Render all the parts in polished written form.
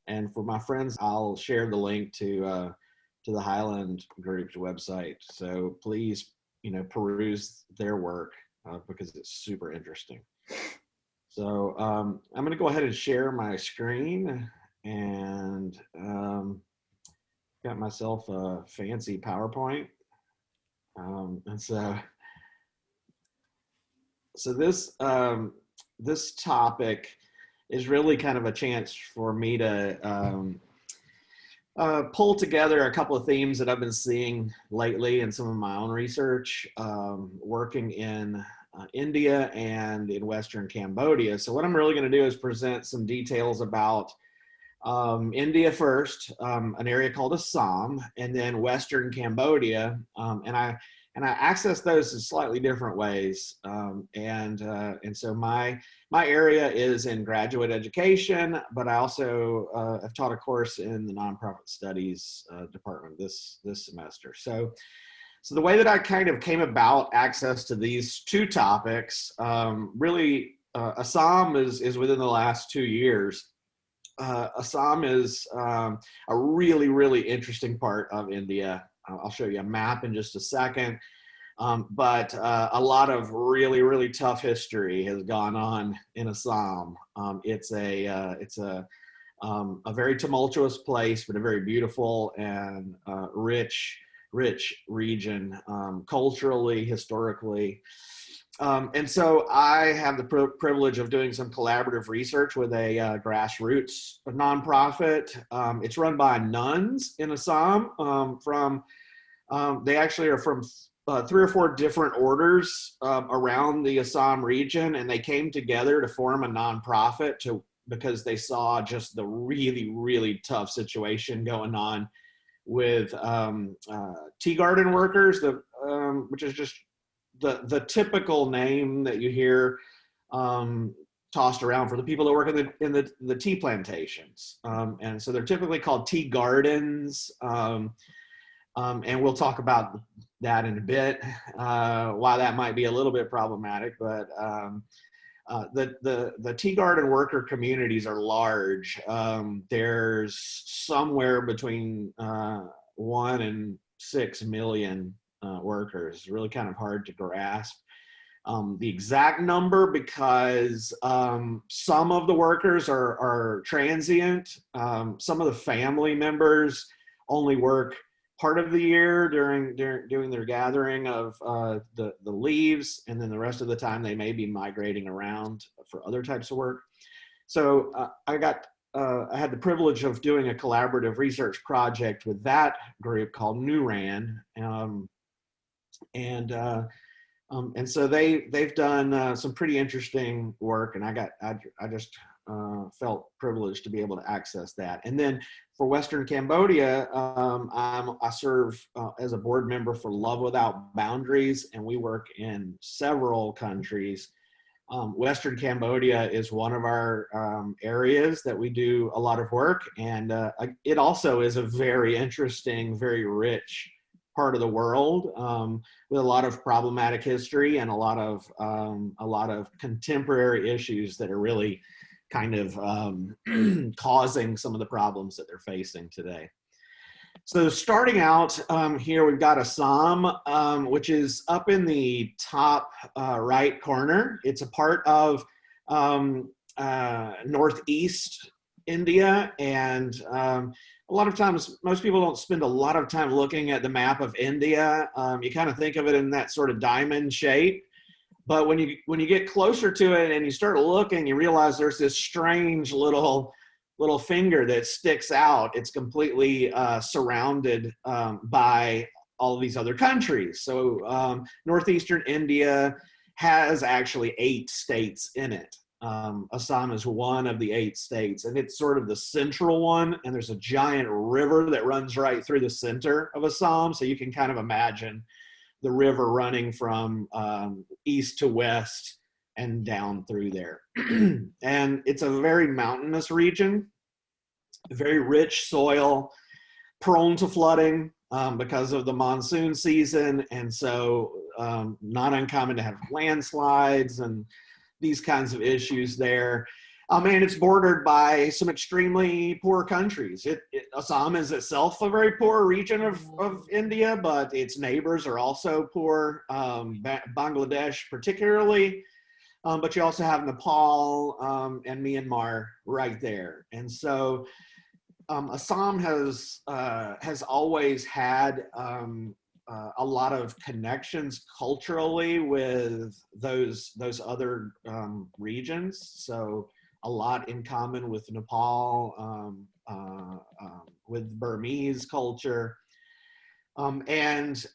And for my friends, I'll share the link to the Highland Group's website. So please, peruse their work because it's super interesting. So I'm going to go ahead and share my screen, and got myself a fancy PowerPoint. And so this topic is really kind of a chance for me to pull together a couple of themes that I've been seeing lately in some of my own research, working in India and in Western Cambodia. So what I'm really going to do is present some details about India first, an area called Assam, and then Western Cambodia, and I access those in slightly different ways. And so my area is in graduate education, but I also have taught a course in the nonprofit studies department this semester. So the way that I kind of came about access to these two topics, really, Assam is within the last 2 years. Assam is a really, really interesting part of India. I'll show you a map in just a second. But a lot of really, really tough history has gone on in Assam. It's a very tumultuous place, but a very beautiful and rich region, culturally, historically. And so I have the privilege of doing some collaborative research with a grassroots nonprofit. It's run by nuns in Assam. They actually are from 3 or 4 different orders around the Assam region, and they came together to form a nonprofit because they saw just the really, really tough situation going on with tea garden workers, which is just the typical name that you hear tossed around for the people that work in the tea plantations. And so they're typically called tea gardens. And we'll talk about that in a bit, why that might be a little bit problematic, but the tea garden worker communities are large. There's somewhere between 1 and 6 million workers. It's really kind of hard to grasp the exact number because some of the workers are transient. Some of the family members only work part of the year during doing their gathering of the leaves, and then the rest of the time they may be migrating around for other types of work. So I had the privilege of doing a collaborative research project with that group called NURAN, and so they've done some pretty interesting work, and I just felt privileged to be able to access that. And then for Western Cambodia, I serve as a board member for Love Without Boundaries, and we work in several countries. Western Cambodia is one of our areas that we do a lot of work, and it also is a very interesting, very rich part of the world, with a lot of problematic history and a lot of contemporary issues that are really kind of causing some of the problems that they're facing today. So starting out here, we've got Assam, which is up in the top right corner. It's a part of northeast India, and a lot of times, most people don't spend a lot of time looking at the map of India. You kind of think of it in that sort of diamond shape. But when you get closer to it and you start looking, you realize there's this strange little finger that sticks out. It's completely surrounded by all of these other countries. So northeastern India has actually 8 states in it. Assam is one of the 8 states, and it's sort of the central one, and there's a giant river that runs right through the center of Assam, so you can kind of imagine the river running from east to west and down through there. And it's a very mountainous region, very rich soil, prone to flooding because of the monsoon season, and so not uncommon to have landslides and these kinds of issues there. And it's bordered by some extremely poor countries. Assam is itself a very poor region of India, but its neighbors are also poor, Bangladesh particularly. But you also have Nepal and Myanmar right there. And so Assam has always had a lot of connections culturally with those other regions. So a lot in common with Nepal, with Burmese culture, and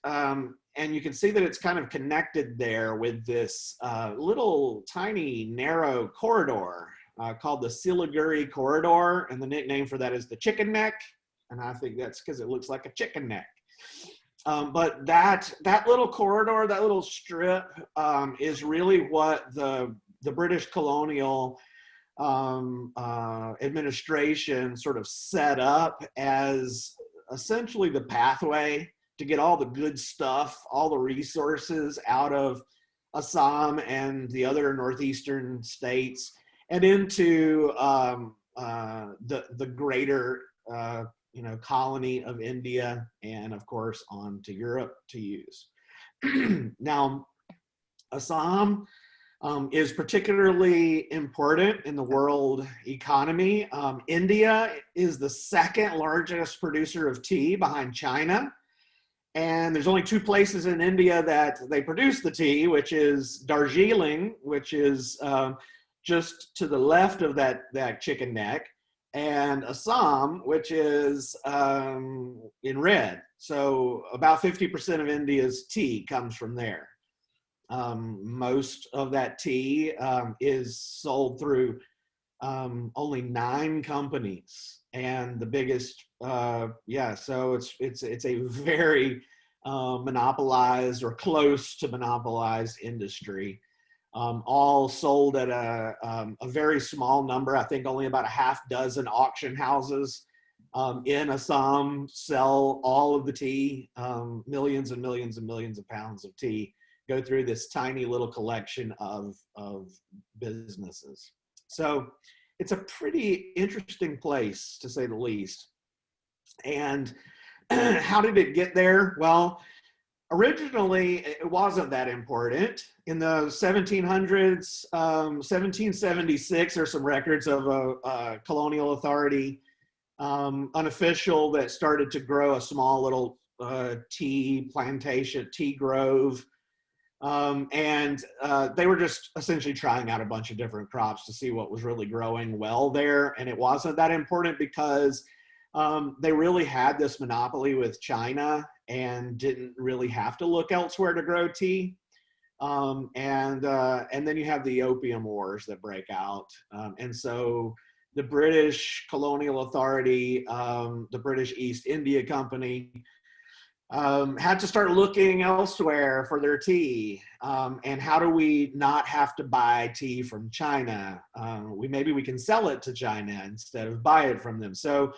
you can see that it's kind of connected there with this little tiny narrow corridor called the Siliguri Corridor, and the nickname for that is the chicken neck, and I think that's because it looks like a chicken neck. But that little corridor, that little strip, is really what the British colonial administration sort of set up as essentially the pathway to get all the good stuff, all the resources out of Assam and the other northeastern states and into the greater colony of India, and of course on to Europe to use. Now, Assam is particularly important in the world economy. India is the second largest producer of tea behind China. And there's only two places in India that they produce the tea, which is Darjeeling, which is just to the left of that chicken neck, and Assam, which is in red. So about 50% of India's tea comes from there. Most of that tea is sold through only 9 companies, and the biggest, so it's a very monopolized or close to monopolized industry. All sold at a very small number. I think only about a half dozen auction houses in Assam sell all of the tea. Millions and millions and millions of pounds of tea go through this tiny little collection of businesses. So it's a pretty interesting place, to say the least. And how did it get there? Well, originally, it wasn't that important. In the 1700s, 1776, there's some records of a colonial authority unofficial that started to grow a small little tea plantation, tea grove. And they were just essentially trying out a bunch of different crops to see what was really growing well there. And it wasn't that important because they really had this monopoly with China and didn't really have to look elsewhere to grow tea. And then you have the Opium Wars that break out. And so the British colonial authority, the British East India Company, had to start looking elsewhere for their tea. And how do we not have to buy tea from China? Maybe we can sell it to China instead of buy it from them. So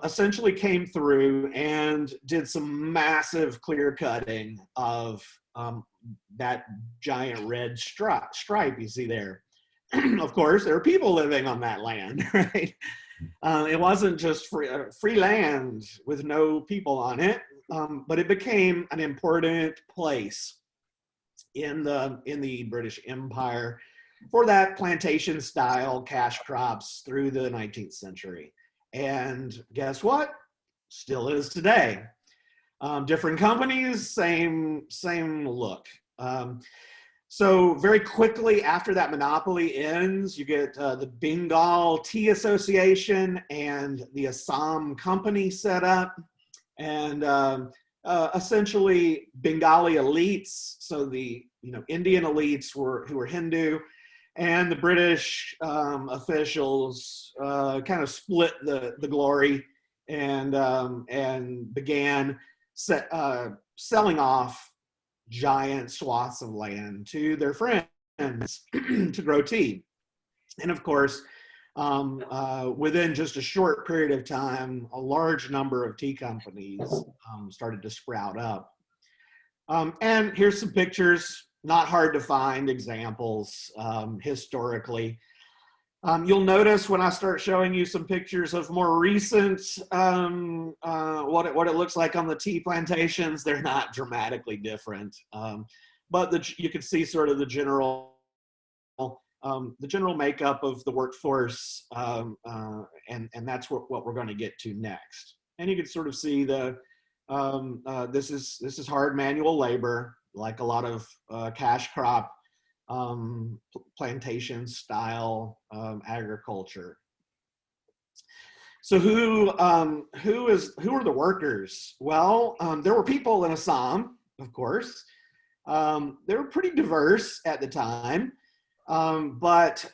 essentially came through and did some massive clear cutting of that giant red stripe you see there. Of course, there are people living on that land, right? It wasn't just free land with no people on it, but it became an important place in the British Empire for that plantation style cash crops through the 19th century. And guess what? Still is today. Different companies, same look. So very quickly after that monopoly ends, you get the Bengal Tea Association and the Assam Company set up. And essentially Bengali elites, so the Indian elites who were Hindu, and the British officials kind of split the glory and began selling off giant swaths of land to their friends to grow tea. And of course, within just a short period of time, a large number of tea companies started to sprout up. And here's some pictures, not hard to find examples historically. You'll notice when I start showing you some pictures of more recent, what it looks like on the tea plantations, they're not dramatically different. But you can see sort of the general makeup of the workforce, and that's what we're going to get to next. And you can sort of see this is hard manual labor, like a lot of cash crop plantation style agriculture. So who are the workers? Well, there were people in Assam, of course. They were pretty diverse at the time, but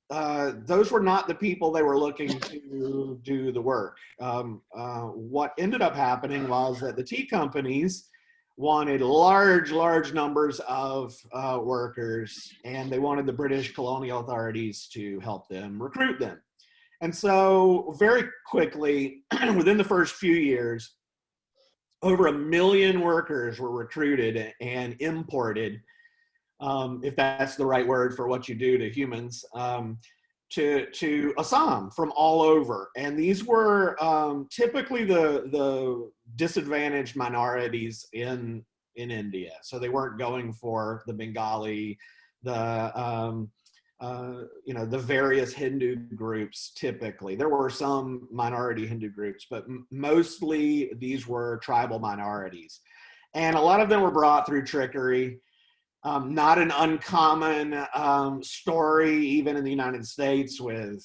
those were not the people they were looking to do the work. What ended up happening was that the tea companies wanted large numbers of workers, and they wanted the British colonial authorities to help them recruit them. And so very quickly, within the first few years, over 1 million workers were recruited and imported, if that's the right word for what you do to humans, to Assam from all over. And these were typically the disadvantaged minorities in India. So they weren't going for the Bengali, the various Hindu groups. Typically there were some minority Hindu groups, but mostly these were tribal minorities, and a lot of them were brought through trickery. Not an uncommon story, even in the United States, with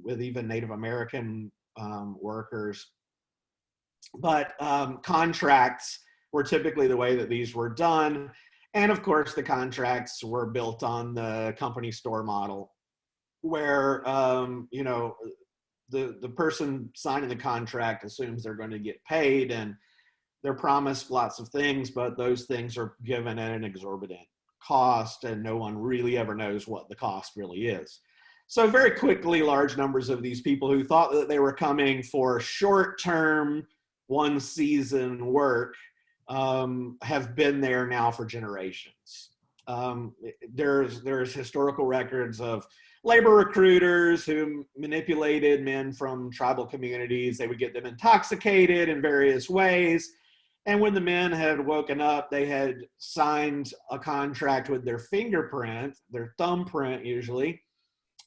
even Native American workers. But contracts were typically the way that these were done. And of course, the contracts were built on the company store model, where the person signing the contract assumes they're going to get paid, and they're promised lots of things, but those things are given at an exorbitant cost, and no one really ever knows what the cost really is. So very quickly, large numbers of these people who thought that they were coming for short-term, one-season work have been there now for generations. There's historical records of labor recruiters who manipulated men from tribal communities. They would get them intoxicated in various ways. And when the men had woken up, they had signed a contract with their fingerprint, their thumbprint usually.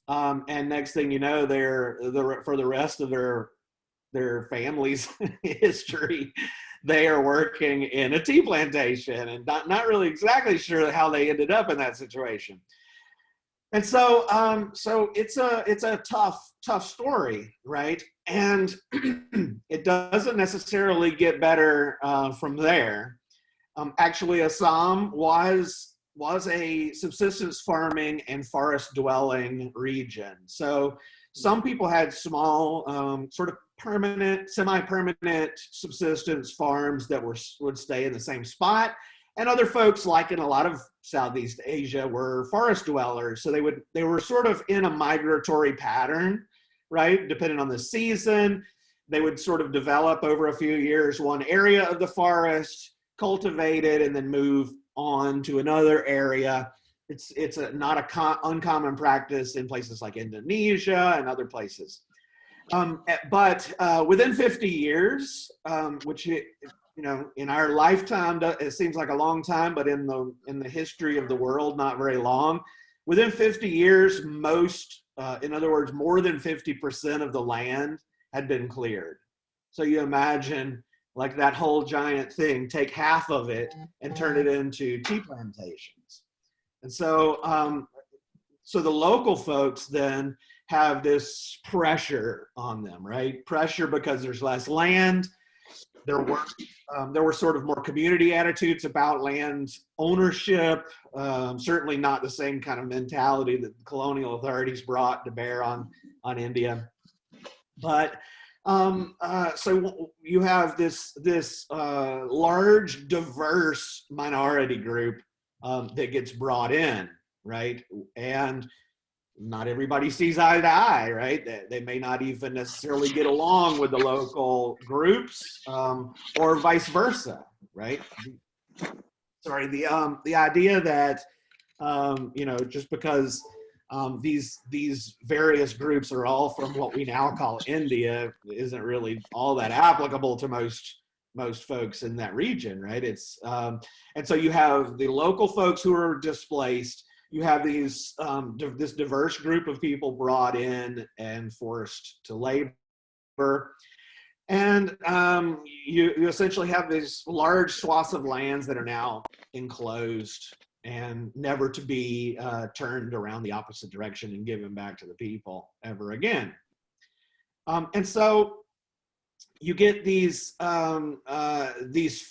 And next thing you know, for the rest of their family's history, they are working in a tea plantation, and not really exactly sure how they ended up in that situation. And so it's a tough story, right? And it doesn't necessarily get better from there. Actually, Assam was a subsistence farming and forest dwelling region. So some people had small, sort of permanent, semi-permanent subsistence farms that would stay in the same spot. And other folks, like in a lot of Southeast Asia, were forest dwellers. So they were sort of in a migratory pattern, right? Depending on the season, they would sort of develop over a few years one area of the forest, cultivate it, and then move on to another area. It's not an uncommon practice in places like Indonesia and other places. But within 50 years, which in our lifetime, it seems like a long time, but in the history of the world, not very long. Within 50 years, in other words, more than 50% of the land had been cleared. So you imagine, like, that whole giant thing, take half of it and turn it into tea plantations. And so, so the local folks then have this pressure on them, right? Pressure because there's less land. There were sort of more community attitudes about land ownership, certainly not the same kind of mentality that the colonial authorities brought to bear on India. But so you have this large, diverse minority group that gets brought in, right? And not everybody sees eye to eye, right? They may not even necessarily get along with the local groups, or vice versa, right? Sorry, the idea that just because these various groups are all from what we now call India. Isn't really all that applicable to most folks in that region, right? It's and so you have the local folks who are displaced. You have these this diverse group of people brought in and forced to labor. And you essentially have these large swaths of lands that are now enclosed and never to be turned around the opposite direction and given back to the people ever again. And so you get these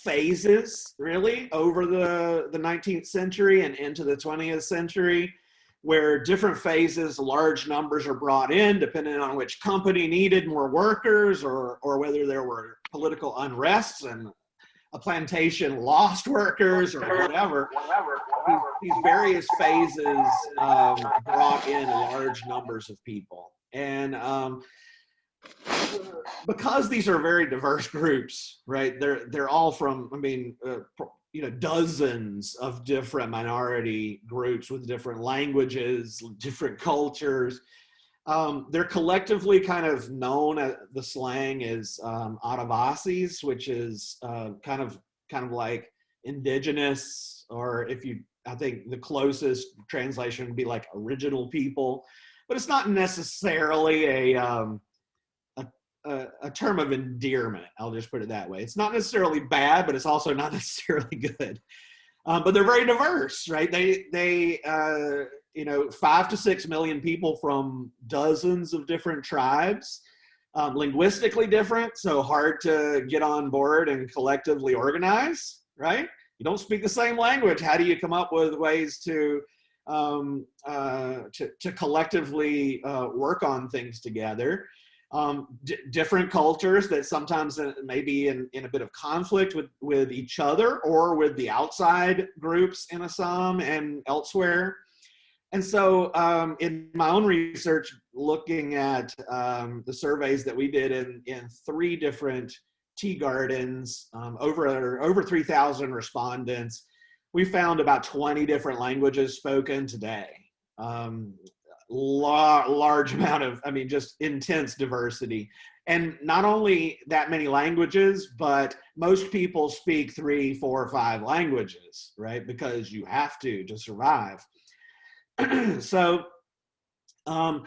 phases really over the 19th century and into the 20th century, where different phases, large numbers are brought in depending on which company needed more workers, or whether there were political unrests and a plantation lost workers or whatever. These various phases brought in large numbers of people. And because these are very diverse groups, right? They're all from, I mean, dozens of different minority groups with different languages, different cultures. They're collectively kind of known as, the slang is Adivasis, which is kind of like indigenous, or I think the closest translation would be like original people, but it's not necessarily a term of endearment. I'll just put it that way. It's not necessarily bad, but it's also not necessarily good. But they're very diverse, right? They 5 to 6 million people from dozens of different tribes, linguistically different, so hard to get on board and collectively organize, right? You don't speak the same language. How do you come up with ways to collectively work on things together? Different cultures that sometimes may be in a bit of conflict with each other or with the outside groups in Assam and elsewhere. And so in my own research, looking at the surveys that we did in 3 different tea gardens, over 3,000 respondents, we found about 20 different languages spoken today. Large amount of, just intense diversity. And not only that many languages, but most people speak 3, 4, 5 languages, right? Because you have to survive. So, and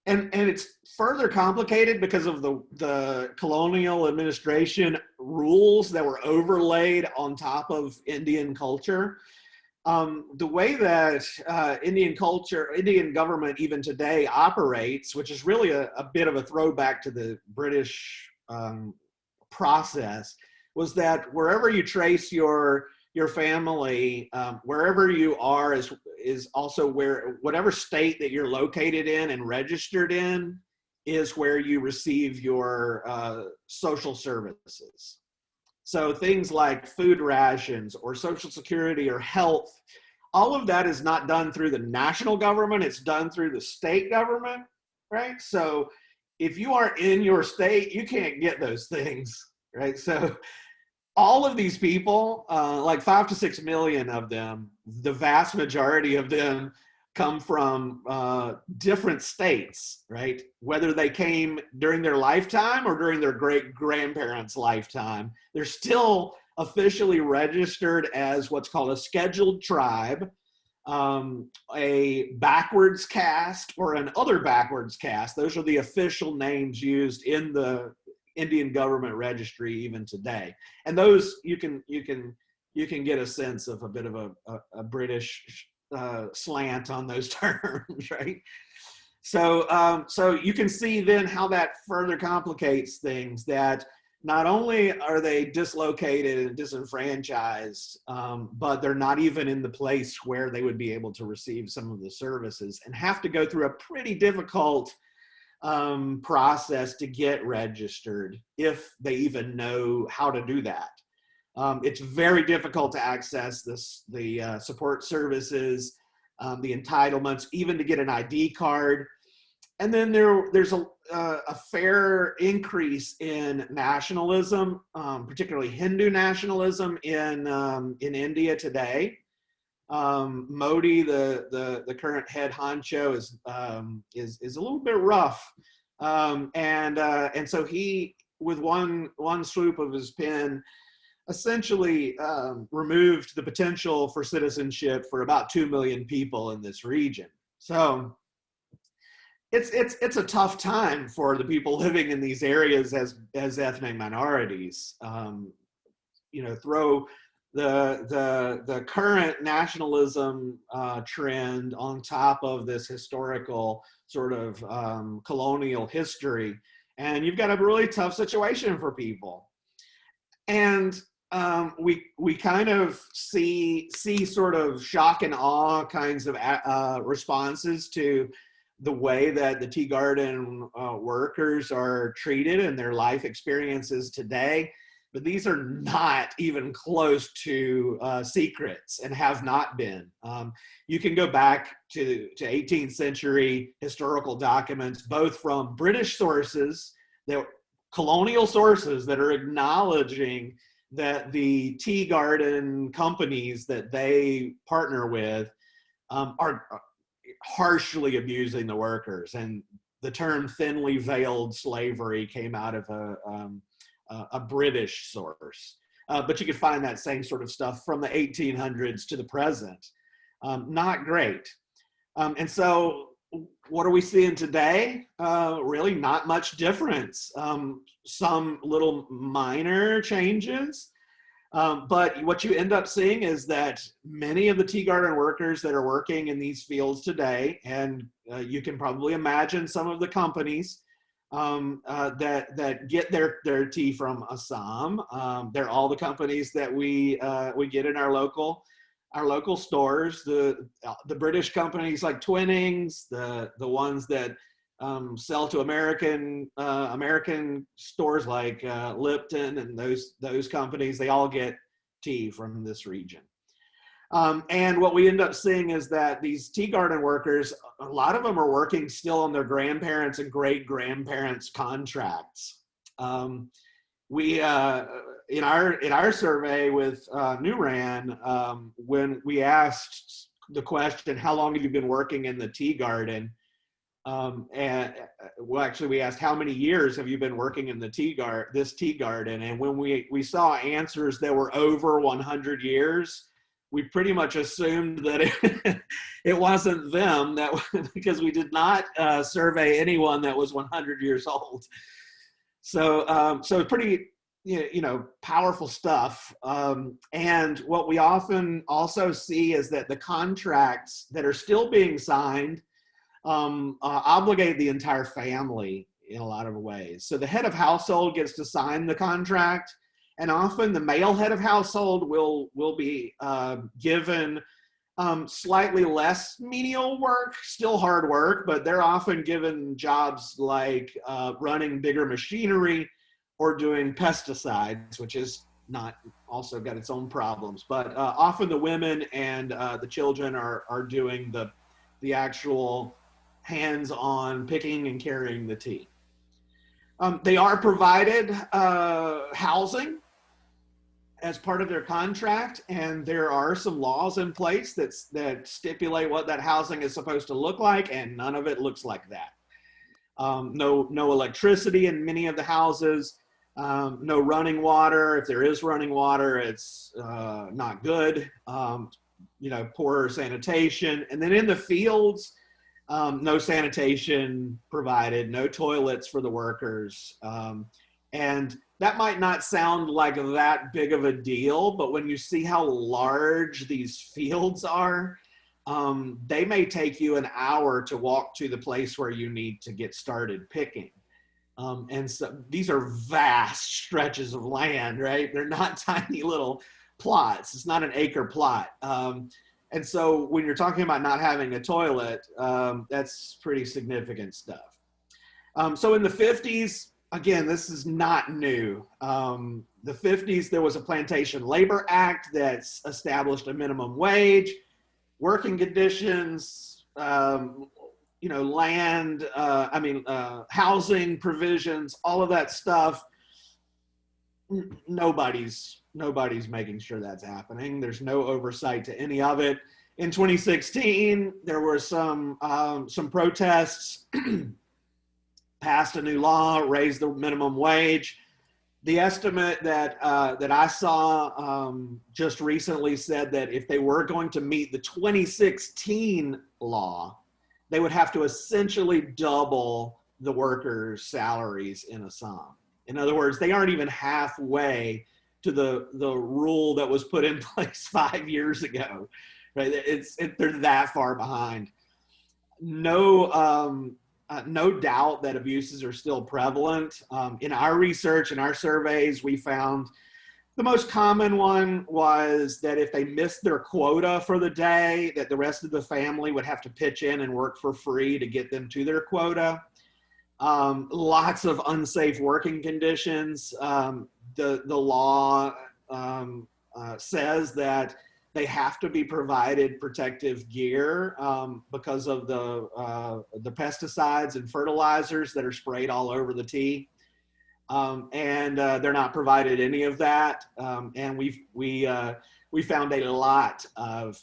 it's further complicated because of the colonial administration rules that were overlaid on top of Indian culture. The way that Indian government even today operates, which is really a bit of a throwback to the British process, was that wherever you trace your family, wherever you are is also whatever state that you're located in and registered in is where you receive your social services. So things like food rations or Social Security or health, all of that is not done through the national government, it's done through the state government, right? So if you aren't in your state, you can't get those things, right? So all of these people, like 5 to 6 million of them, the vast majority of them come from different states, right? Whether they came during their lifetime or during their great-grandparents' lifetime, they're still officially registered as what's called a scheduled tribe, a backwards caste, or an other backwards caste. Those are the official names used in the Indian government registry even today. And those you can get a sense of a bit of a British slant on those terms, right? So you can see then how that further complicates things, that not only are they dislocated and disenfranchised, but they're not even in the place where they would be able to receive some of the services and have to go through a pretty difficult process to get registered if they even know how to do that. It's very difficult to access the support services, the entitlements, even to get an ID card. And then there's a fair increase in nationalism, particularly Hindu nationalism in India today. Modi, the current head honcho, is a little bit rough, and so he, with one swoop of his pen, essentially removed the potential for citizenship for about 2 million people in this region. So it's a tough time for the people living in these areas as ethnic minorities. Throw the current nationalism trend on top of this historical sort of colonial history, and you've got a really tough situation for people. And we kind of see sort of shock and awe kinds of responses to the way that the tea garden workers are treated and their life experiences today. But these are not even close to secrets, and have not been. You can go back to 18th century historical documents, both from British sources, colonial sources, that are acknowledging that the tea garden companies that they partner with are harshly abusing the workers. And the term thinly veiled slavery came out of a British source. But you could find that same sort of stuff from the 1800s to the present. Not great. And so what are we seeing today? Really not much difference. Some little minor changes. But what you end up seeing is that many of the tea garden workers that are working in these fields today, and you can probably imagine some of the companies that get their tea from Assam. They're all the companies that we get in our local stores. The British companies like Twinings, the ones that sell to American stores like Lipton and those companies. They all get tea from this region. And what we end up seeing is that these tea garden workers, a lot of them are working still on their grandparents' and great-grandparents' contracts. We in our survey with Newran, when we asked the question, "How long have you been working in the tea garden?" And well, actually, we asked, "How many years have you been working in this tea garden?" And when we saw answers that were over 100 years. We pretty much assumed that it wasn't them, because we did not survey anyone that was 100 years old. So pretty powerful stuff. And what we often also see is that the contracts that are still being signed obligate the entire family in a lot of ways. So the head of household gets to sign the contract. And often the male head of household will be given slightly less menial work, still hard work, but they're often given jobs like running bigger machinery or doing pesticides, which is not also got its own problems. But often the women and the children are doing the actual hands-on picking and carrying the tea. They are provided housing as part of their contract, and there are some laws in place that stipulate what that housing is supposed to look like, and none of it looks like that. No electricity in many of the houses, no running water. If there is running water, it's not good. Poor sanitation, and then in the fields, no sanitation provided, no toilets for the workers. And that might not sound like that big of a deal, but when you see how large these fields are, they may take you an hour to walk to the place where you need to get started picking. And so these are vast stretches of land, right? They're not tiny little plots. It's not an acre plot. And so when you're talking about not having a toilet, that's pretty significant stuff. So in the 50s, again, this is not new. The 50s, there was a Plantation Labor Act that established a minimum wage, working conditions, land, housing provisions, all of that stuff. Nobody's making sure that's happening. There's no oversight to any of it. In 2016, there were some protests, passed a new law, raised the minimum wage. The estimate that I saw just recently said that if they were going to meet the 2016 law, they would have to essentially double the workers' salaries in Assam. In other words, they aren't even halfway to the rule that was put in place 5 years ago. Right? They're that far behind. No doubt that abuses are still prevalent. In our research, in our surveys, we found the most common one was that if they missed their quota for the day, that the rest of the family would have to pitch in and work for free to get them to their quota. Lots of unsafe working conditions. The law says that they have to be provided protective gear because of the pesticides and fertilizers that are sprayed all over the tea. And they're not provided any of that. And we found a lot of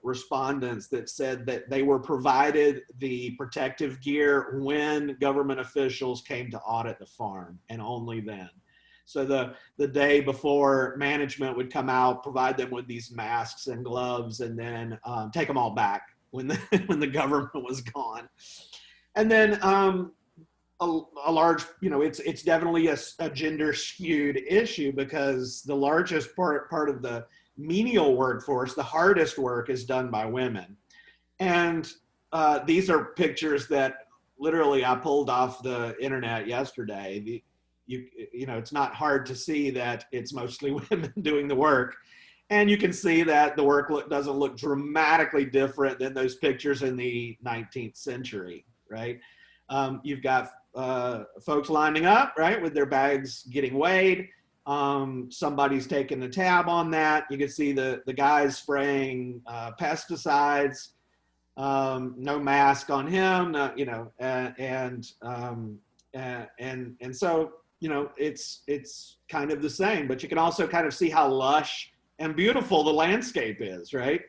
respondents that said that they were provided the protective gear when government officials came to audit the farm, and only then. So the day before, management would come out, provide them with these masks and gloves, and then take them all back when the government was gone. And then a large, it's definitely a gender skewed issue, because the largest part of the menial workforce, the hardest work, is done by women. And these are pictures that literally I pulled off the internet yesterday. It's not hard to see that it's mostly women doing the work. And you can see that the work doesn't look dramatically different than those pictures in the 19th century, right? You've got folks lining up, right, with their bags getting weighed. Somebody's taking the tab on that. You can see the guys spraying pesticides, no mask on him, and so, it's kind of the same, but you can also kind of see how lush and beautiful the landscape is, right?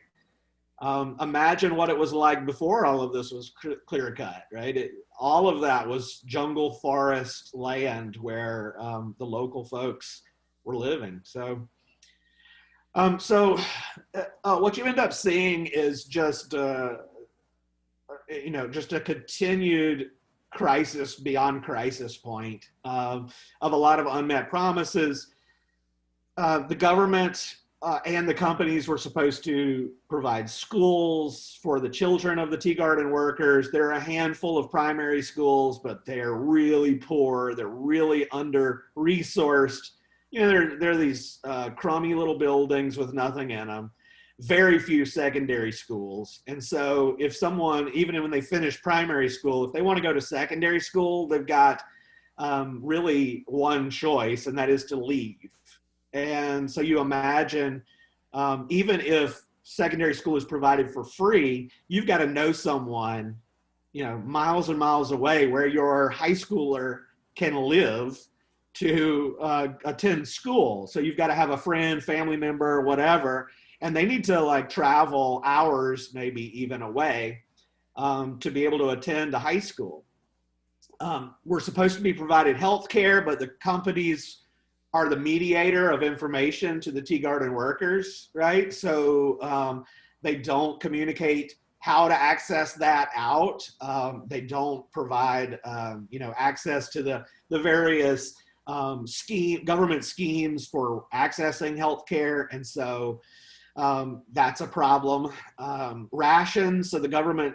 Imagine what it was like before all of this was clear cut, right? All of that was jungle forest land where the local folks were living. So what you end up seeing is just a continued crisis beyond crisis point of a lot of unmet promises. The government and the companies were supposed to provide schools for the children of the tea garden workers. There are a handful of primary schools, but they're really poor. They're really under-resourced. They're these crummy little buildings with nothing in them. Very few secondary schools. And so if someone, even when they finish primary school, if they want to go to secondary school, they've got really one choice, and that is to leave. And so you imagine, even if secondary school is provided for free, you've got to know someone, miles and miles away where your high schooler can live to attend school. So you've got to have a friend, family member, whatever, and they need to travel hours, maybe even away, to be able to attend a high school. We're supposed to be provided health care, but the companies are the mediator of information to the tea garden workers, right? So they don't communicate how to access that out. They don't provide, access to the various government schemes for accessing healthcare, and so that's a problem. Rations, so the government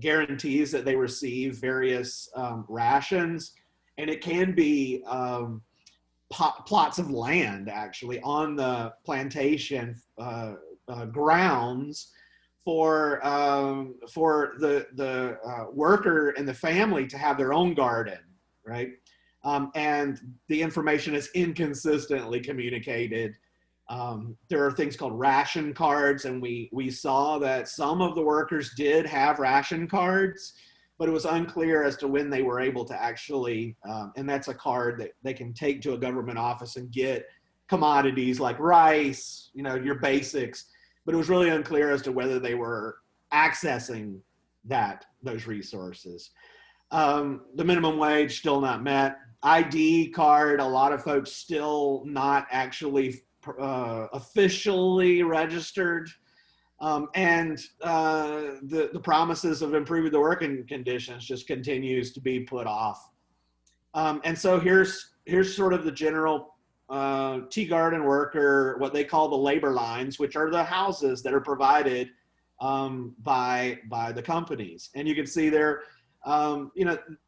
guarantees that they receive various rations, and it can be plots of land actually on the plantation grounds for the worker and the family to have their own garden, right? And the information is inconsistently communicated. There are things called ration cards, and we saw that some of the workers did have ration cards, but it was unclear as to when they were able to actually, and that's a card that they can take to a government office and get commodities like rice, your basics. but it was really unclear as to whether they were accessing those resources. The minimum wage still not met. ID card, a lot of folks still not actually officially registered. The promises of improving the working conditions just continues to be put off. And so here's sort of the general tea garden worker, what they call the labor lines, which are the houses that are provided by the companies. And you can see they're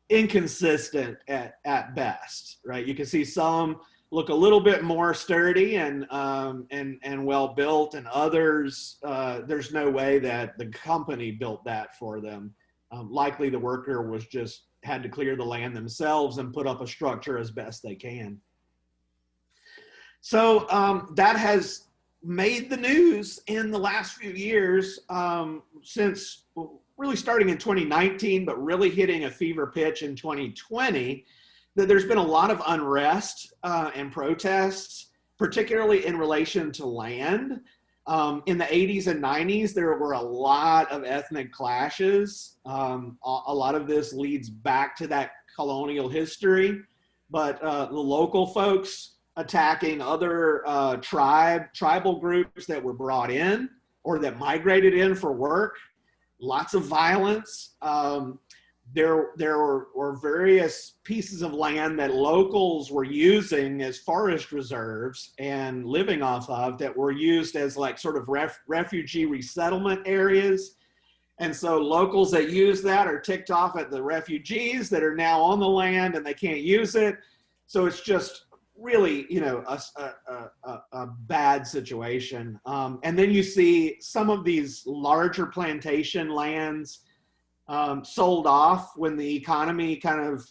inconsistent at best, right? You can see some look a little bit more sturdy and well built, and others there's no way that the company built that for them. Likely the worker had to clear the land themselves and put up a structure as best they can. So that has made the news in the last few years, since really starting in 2019, but really hitting a fever pitch in 2020, that there's been a lot of unrest and protests, particularly in relation to land. In the 80s and 90s, there were a lot of ethnic clashes. A lot of this leads back to that colonial history, but the local folks attacking other tribal groups that were brought in or that migrated in for work. Lots of violence. There were various pieces of land that locals were using as forest reserves and living off of that were used as like sort of refugee resettlement areas. And so locals that use that are ticked off at the refugees that are now on the land and they can't use it. So it's just really, a bad situation. And then you see some of these larger plantation lands sold off when the economy kind of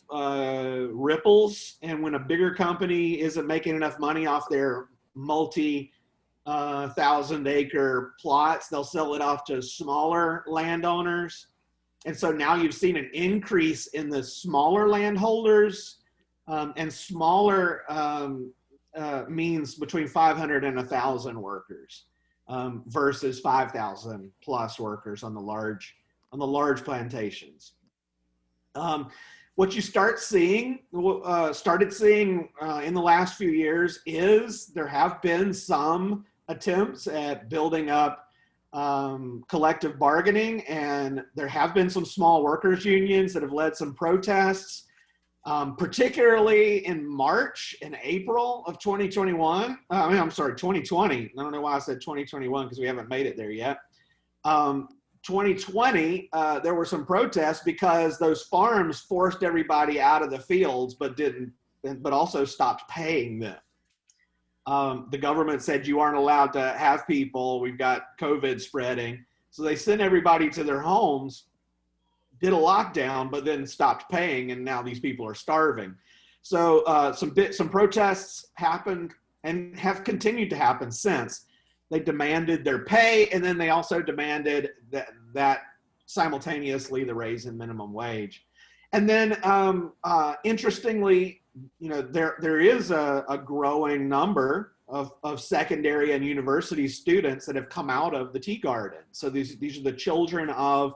ripples, and when a bigger company isn't making enough money off their multi-thousand-acre plots, they'll sell it off to smaller landowners. And so now you've seen an increase in the smaller landholders, and smaller means between 500 and 1,000 workers versus 5,000 plus workers on the large plantations. What you started seeing in the last few years is there have been some attempts at building up collective bargaining, and there have been some small workers unions that have led some protests, particularly in March and April of 2021. 2020. I don't know why I said 2021 because we haven't made it there yet. 2020, there were some protests because those farms forced everybody out of the fields, but also stopped paying them. The government said you aren't allowed to have people. We've got COVID spreading. So they sent everybody to their homes, did a lockdown, but then stopped paying, and now these people are starving. So some protests happened and have continued to happen since. They demanded their pay, and then they also demanded that simultaneously the raise in minimum wage. And then interestingly, there is a growing number of secondary and university students that have come out of the tea garden. So these are the children of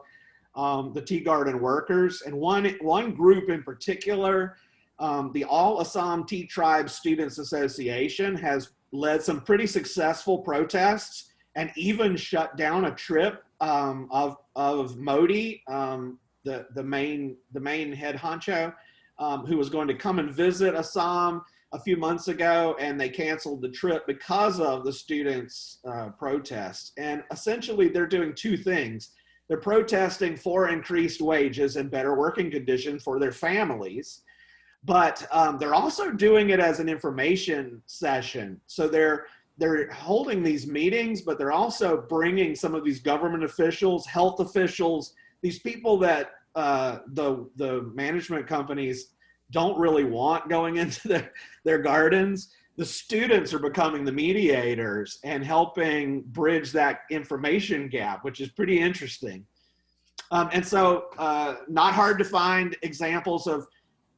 the tea garden workers, and one group in particular, the All Assam Tea Tribe Students Association, has led some pretty successful protests and even shut down a trip of Modi, the main head honcho, who was going to come and visit Assam a few months ago, and they canceled the trip because of the students' protests. And essentially, they're doing two things. They're protesting for increased wages and better working conditions for their families, but they're also doing it as an information session. So they're holding these meetings, but they're also bringing some of these government officials, health officials, these people that the management companies don't really want going into their gardens. The students are becoming the mediators and helping bridge that information gap, which is pretty interesting. And so not hard to find examples of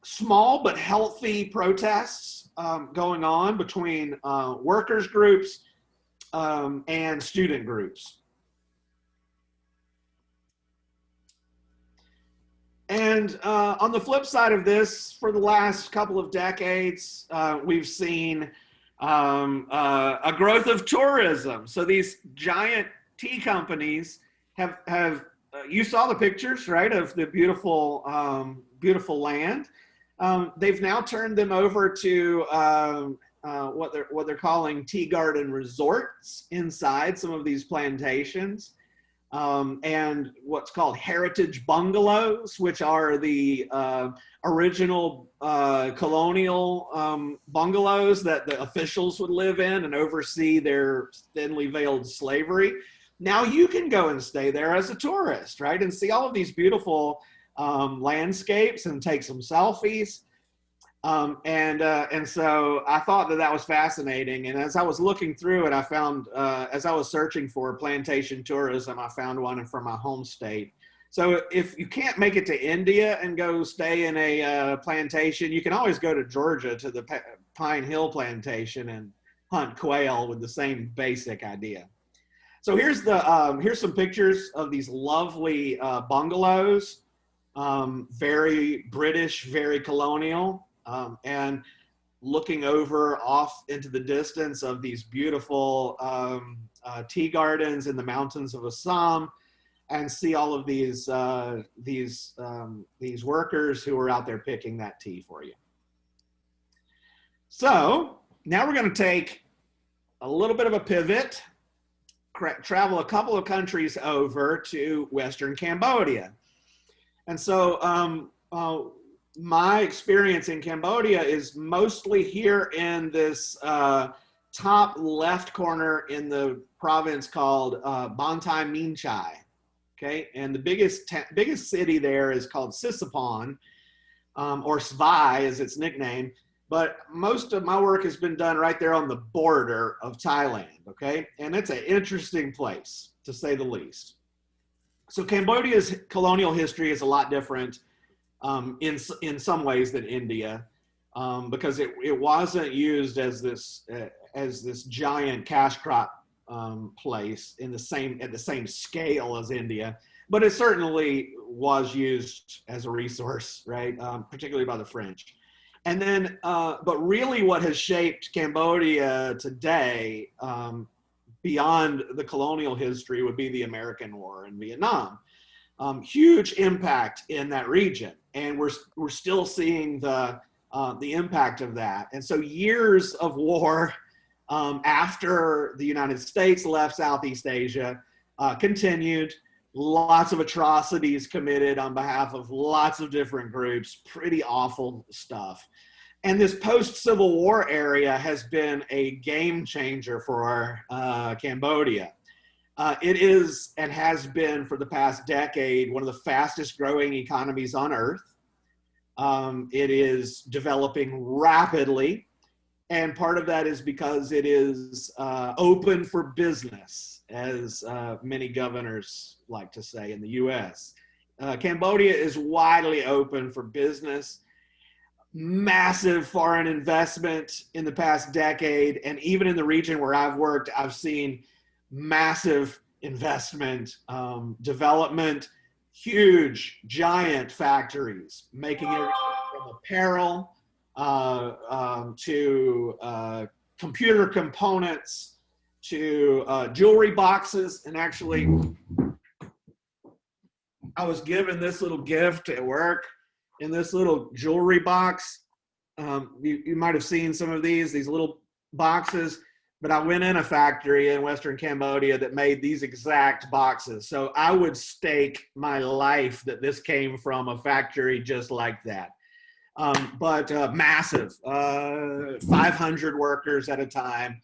small but healthy protests going on between workers groups, and student groups. And on the flip side of this, for the last couple of decades, we've seen a growth of tourism. So these giant tea companies have you saw the pictures, right, of the beautiful, beautiful land. They've now turned them over to what they're calling tea garden resorts inside some of these plantations. And what's called heritage bungalows, which are the original colonial bungalows that the officials would live in and oversee their thinly veiled slavery. Now you can go and stay there as a tourist, right, and see all of these beautiful landscapes and take some selfies. And so I thought that was fascinating. And as I was looking through it, I found, as I was searching for plantation tourism, I found one from my home state. So if you can't make it to India and go stay in a plantation, you can always go to Georgia to the Pine Hill plantation and hunt quail with the same basic idea. So here's some pictures of these lovely bungalows, very British, very colonial. And looking over off into the distance of these beautiful tea gardens in the mountains of Assam, and see all of these workers who are out there picking that tea for you. So now we're going to take a little bit of a pivot, travel a couple of countries over to Western Cambodia. And so my experience in Cambodia is mostly here in this top left corner in the province called Bantai Minh Chai. Okay, and the biggest city there is called Sisapon, or Svai is its nickname. But most of my work has been done right there on the border of Thailand. Okay, and it's an interesting place to say the least. So Cambodia's colonial history is a lot different in some ways than India, because it wasn't used as this giant cash crop place at the same scale as India, but it certainly was used as a resource, right? Particularly by the French. And then, but really what has shaped Cambodia today, beyond the colonial history, would be the American War in Vietnam. Huge impact in that region, and we're still seeing the impact of that. And so years of war after the United States left Southeast Asia continued. Lots of atrocities committed on behalf of lots of different groups, pretty awful stuff. And this post-Civil War area has been a game changer for Cambodia. It is and has been for the past decade one of the fastest growing economies on earth. It is developing rapidly, and part of that is because it is open for business, as many governors like to say in the US. Cambodia is widely open for business. Massive foreign investment in the past decade, and even in the region where I've worked, I've seen massive investment, development, huge, giant factories making everything from apparel to computer components to jewelry boxes. And actually, I was given this little gift at work in this little jewelry box. You might have seen some of these little boxes. But I went in a factory in Western Cambodia that made these exact boxes. So I would stake my life that this came from a factory just like that. But massive, 500 workers at a time,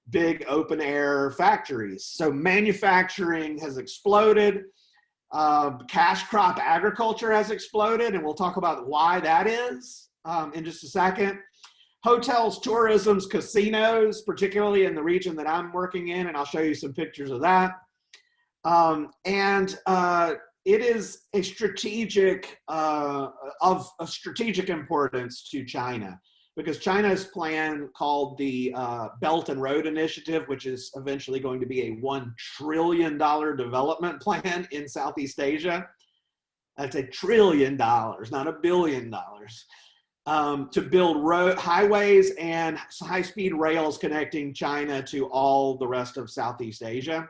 big open air factories. So manufacturing has exploded. Cash crop agriculture has exploded, and we'll talk about why that is in just a second. Hotels, tourisms, casinos, particularly in the region that I'm working in, and I'll show you some pictures of that. It is a strategic, of strategic importance to China. because China's plan, called the Belt and Road Initiative, which is eventually going to be a $1 trillion development plan in Southeast Asia. That's $1 trillion, not $1 billion, to build highways and high-speed rails connecting China to all the rest of Southeast Asia.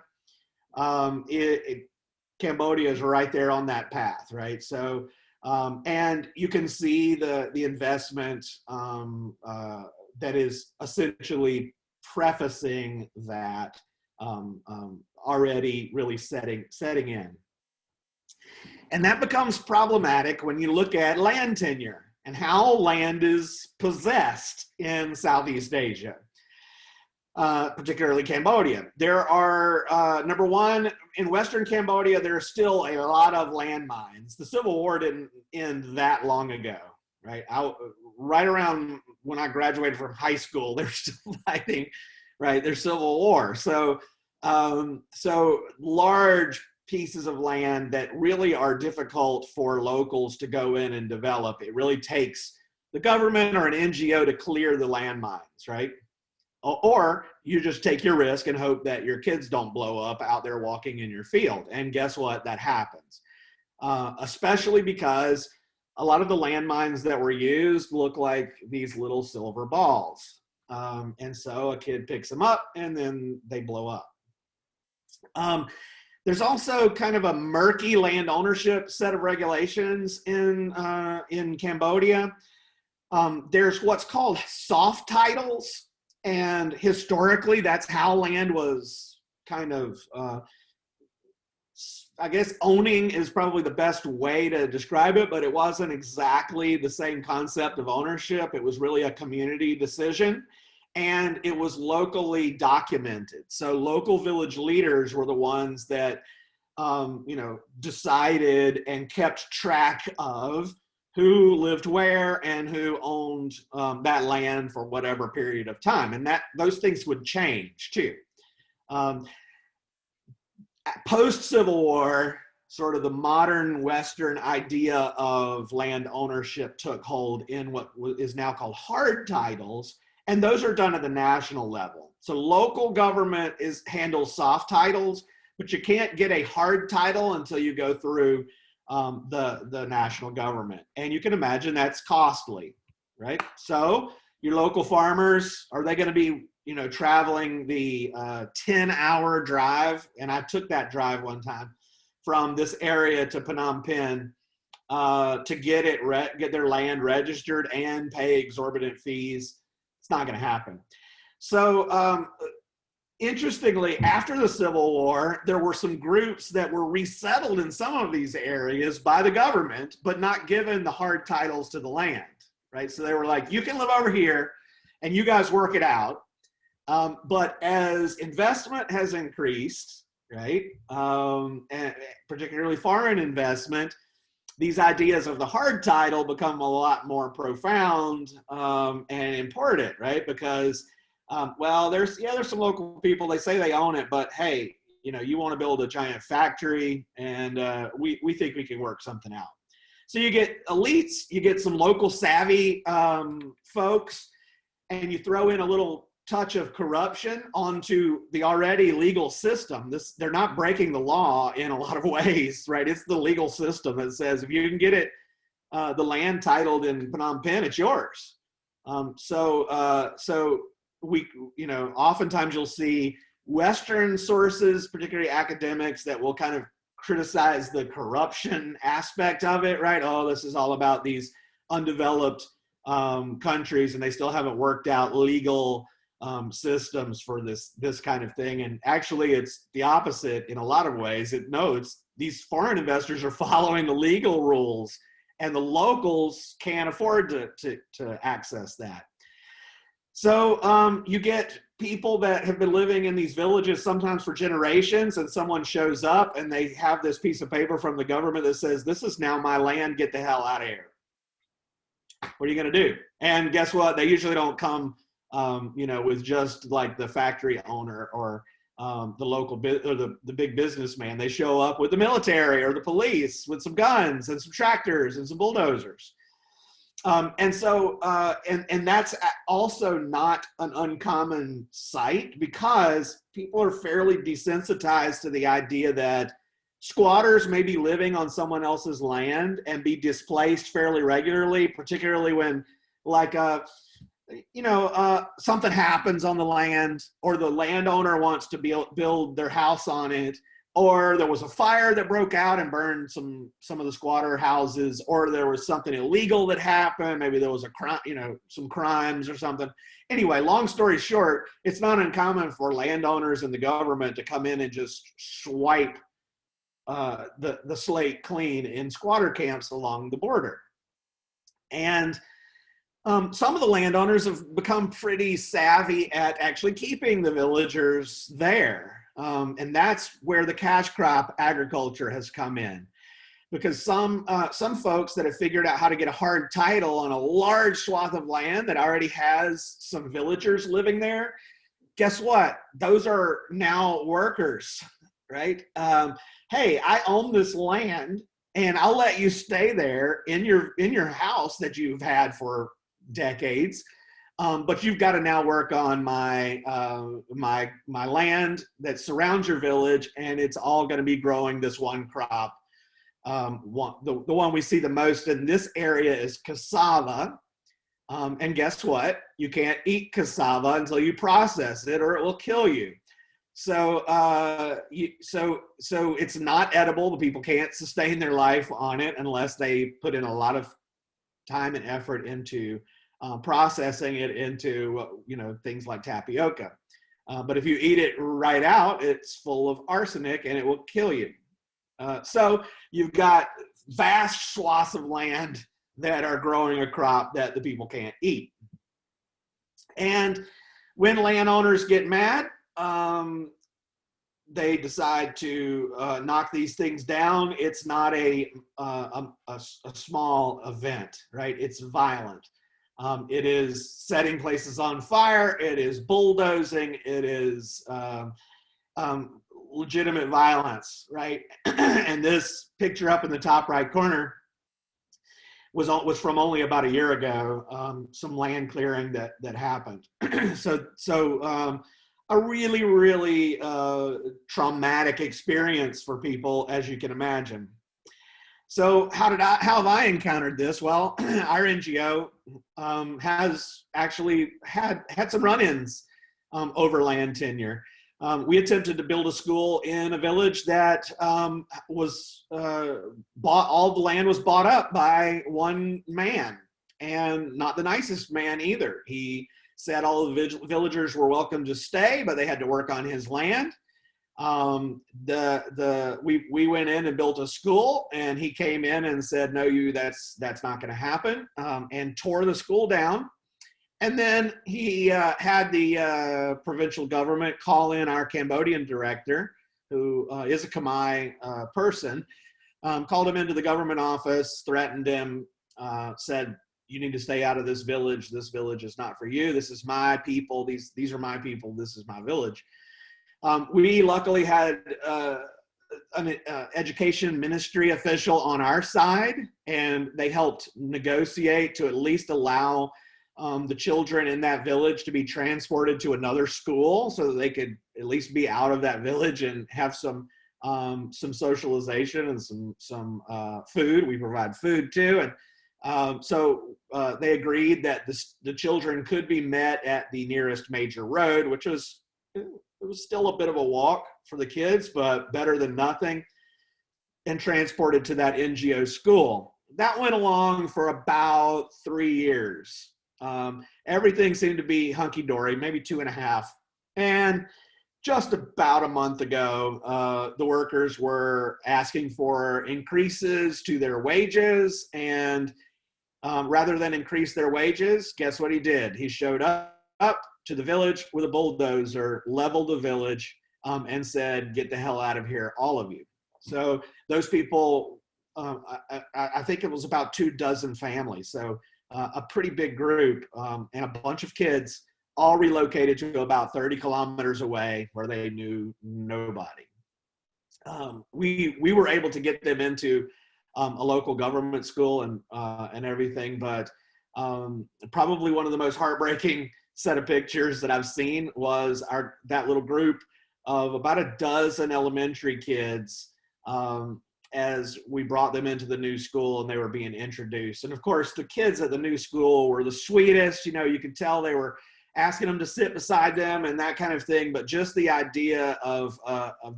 Cambodia is right there on that path, right? So, and you can see the investment that is essentially prefacing that already really setting in. And that becomes problematic when you look at land tenure and how land is possessed in Southeast Asia, particularly Cambodia. There are, number one, in Western Cambodia, there are still a lot of landmines. The Civil War didn't end that long ago, right? Right around when I graduated from high school, they're still fighting, right? Their Civil War. So, so large pieces of land that really are difficult for locals to go in and develop. It really takes the government or an NGO to clear the landmines, right? Or you just take your risk and hope that your kids don't blow up out there walking in your field. And guess what? That happens. Especially because a lot of the landmines that were used look like these little silver balls. And so a kid picks them up and then they blow up. There's also kind of a murky land ownership set of regulations in Cambodia. There's what's called soft titles. And historically, that's how land was kind of, I guess owning is probably the best way to describe it, but it wasn't exactly the same concept of ownership. It was really a community decision, and it was locally documented. So local village leaders were the ones that, decided and kept track of who lived where and who owned that land for whatever period of time. And that those things would change too. Post-Civil War, sort of the modern Western idea of land ownership took hold in what is now called hard titles, and those are done at the national level. So local government handles soft titles, but you can't get a hard title until you go through the national government. And you can imagine that's costly, right? So your local farmers, are they going to be, traveling the 10-hour drive? And I took that drive one time from this area to Phnom Penh to get their land registered and pay exorbitant fees. It's not going to happen. So interestingly, after the Civil War, there were some groups that were resettled in some of these areas by the government, but not given the hard titles to the land, right? So they were like, you can live over here and you guys work it out. But as investment has increased, right, and particularly foreign investment, these ideas of the hard title become a lot more profound and important, right? Because well, there's some local people, they say they own it, but hey, you want to build a giant factory, and we think we can work something out. So you get elites, you get some local savvy folks, and you throw in a little touch of corruption onto the already legal system. They're not breaking the law in a lot of ways, right? It's the legal system that says if you can get it, the land titled in Phnom Penh, it's yours. So we, oftentimes you'll see Western sources, particularly academics, that will kind of criticize the corruption aspect of it, right? Oh, this is all about these undeveloped countries, and they still haven't worked out legal systems for this kind of thing. And actually, it's the opposite in a lot of ways. These foreign investors are following the legal rules, and the locals can't afford to access that. So you get people that have been living in these villages sometimes for generations, and someone shows up and they have this piece of paper from the government that says, this is now my land, get the hell out of here. What are you going to do? And guess what? They usually don't come, with just like the factory owner or the local or the big businessman. They show up with the military or the police with some guns and some tractors and some bulldozers. And that's also not an uncommon sight, because people are fairly desensitized to the idea that squatters may be living on someone else's land and be displaced fairly regularly, particularly when, like, something happens on the land, or the landowner wants to build their house on it, or there was a fire that broke out and burned some of the squatter houses, or there was something illegal that happened. Maybe there was a crime, some crimes or something. Anyway, long story short, it's not uncommon for landowners and the government to come in and just swipe the slate clean in squatter camps along the border. And some of the landowners have become pretty savvy at actually keeping the villagers there. And that's where the cash crop agriculture has come in, because some folks that have figured out how to get a hard title on a large swath of land that already has some villagers living there, guess what? Those are now workers, right? Hey, I own this land, and I'll let you stay there in your house that you've had for decades. But you've got to now work on my land that surrounds your village, and it's all going to be growing this one crop. The one we see the most in this area is cassava. And guess what? You can't eat cassava until you process it, or it will kill you. So it's not edible. The people can't sustain their life on it unless they put in a lot of time and effort into processing it into things like tapioca. But if you eat it right out, it's full of arsenic and it will kill you. So you've got vast swaths of land that are growing a crop that the people can't eat. And when landowners get mad, they decide to knock these things down. It's not a small event, right? It's violent. It is setting places on fire. It is bulldozing. It is legitimate violence, right? And this picture up in the top right corner was from only about a year ago. Some land clearing that happened. So a really, really traumatic experience for people, as you can imagine. So how have I encountered this? Well, our NGO has actually had some run-ins over land tenure. We attempted to build a school in a village that was all the land was bought up by one man, and not the nicest man either. He said all the villagers were welcome to stay, but they had to work on his land. We went in and built a school, and he came in and said, "No, that's not going to happen," and tore the school down. And then he had the provincial government call in our Cambodian director, who is a Khmer person, called him into the government office, threatened him, said, "You need to stay out of this village. This village is not for you. This is my people. These are my people. This is my village." We luckily had an education ministry official on our side, and they helped negotiate to at least allow the children in that village to be transported to another school so that they could at least be out of that village and have some socialization and some food. We provide food too. And so they agreed that the children could be met at the nearest major road, which was, it was still a bit of a walk for the kids, but better than nothing, and transported to that NGO school. That went along for about 3 years. Everything seemed to be hunky-dory, maybe 2.5. And just about a month ago, the workers were asking for increases to their wages, and rather than increase their wages, guess what he did? He showed up to the village with a bulldozer, leveled the village, and said, "Get the hell out of here, all of you." So those people, I think it was about 24 families, so a pretty big group, and a bunch of kids, all relocated to about 30 kilometers away where they knew nobody. We were able to get them into a local government school and everything, but Probably one of the most heartbreaking set of pictures that I've seen was that little group of about a dozen elementary kids as we brought them into the new school and they were being introduced. And of course, the kids at the new school were the sweetest. You know, you could tell they were asking them to sit beside them and that kind of thing. But just the idea of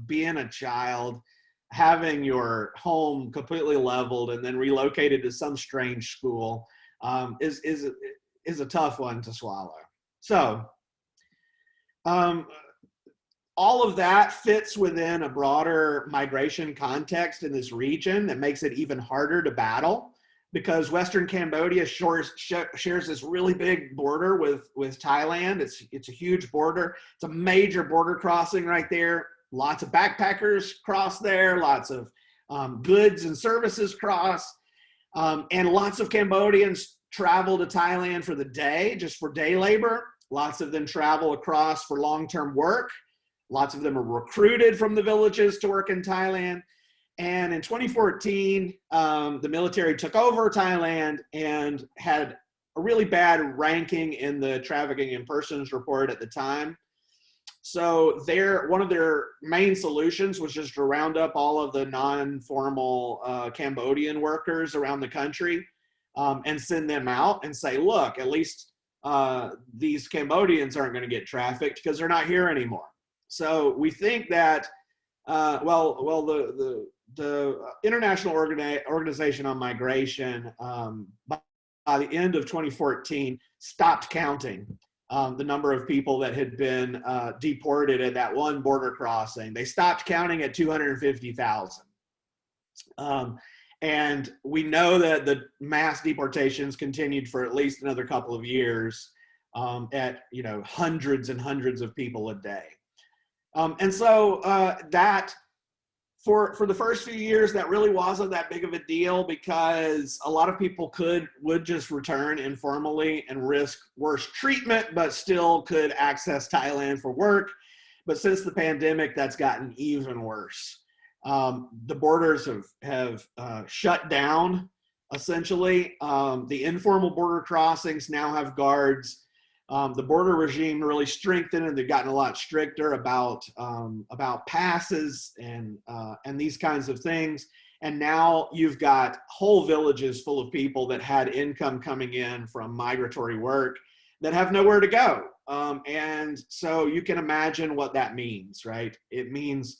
being a child, having your home completely leveled and then relocated to some strange school is a tough one to swallow. So all of that fits within a broader migration context in this region that makes it even harder to battle, because Western Cambodia shares this really big border with Thailand. It's a huge border. It's a major border crossing right there. Lots of backpackers cross there. Lots of goods and services cross. And lots of Cambodians travel to Thailand for the day, just for day labor. Lots of them travel across for long-term work. Lots of them are recruited from the villages to work in Thailand. And in 2014, the military took over Thailand and had a really bad ranking in the Trafficking in Persons report at the time. So one of their main solutions was just to round up all of the non-formal Cambodian workers around the country and send them out and say, look, at least these Cambodians aren't going to get trafficked because they're not here anymore. So we think that, the International Organization on Migration, by the end of 2014, stopped counting the number of people that had been deported at that one border crossing. They stopped counting at 250,000. And we know that the mass deportations continued for at least another couple of years at hundreds and hundreds of people a day. And so that for the first few years, that really wasn't that big of a deal because a lot of people would just return informally and risk worse treatment, but still could access Thailand for work. But since the pandemic, that's gotten even worse. The borders have shut down, essentially. The informal border crossings now have guards. The border regime really strengthened, and they've gotten a lot stricter about passes and these kinds of things. And now you've got whole villages full of people that had income coming in from migratory work that have nowhere to go. And so you can imagine what that means, right? It means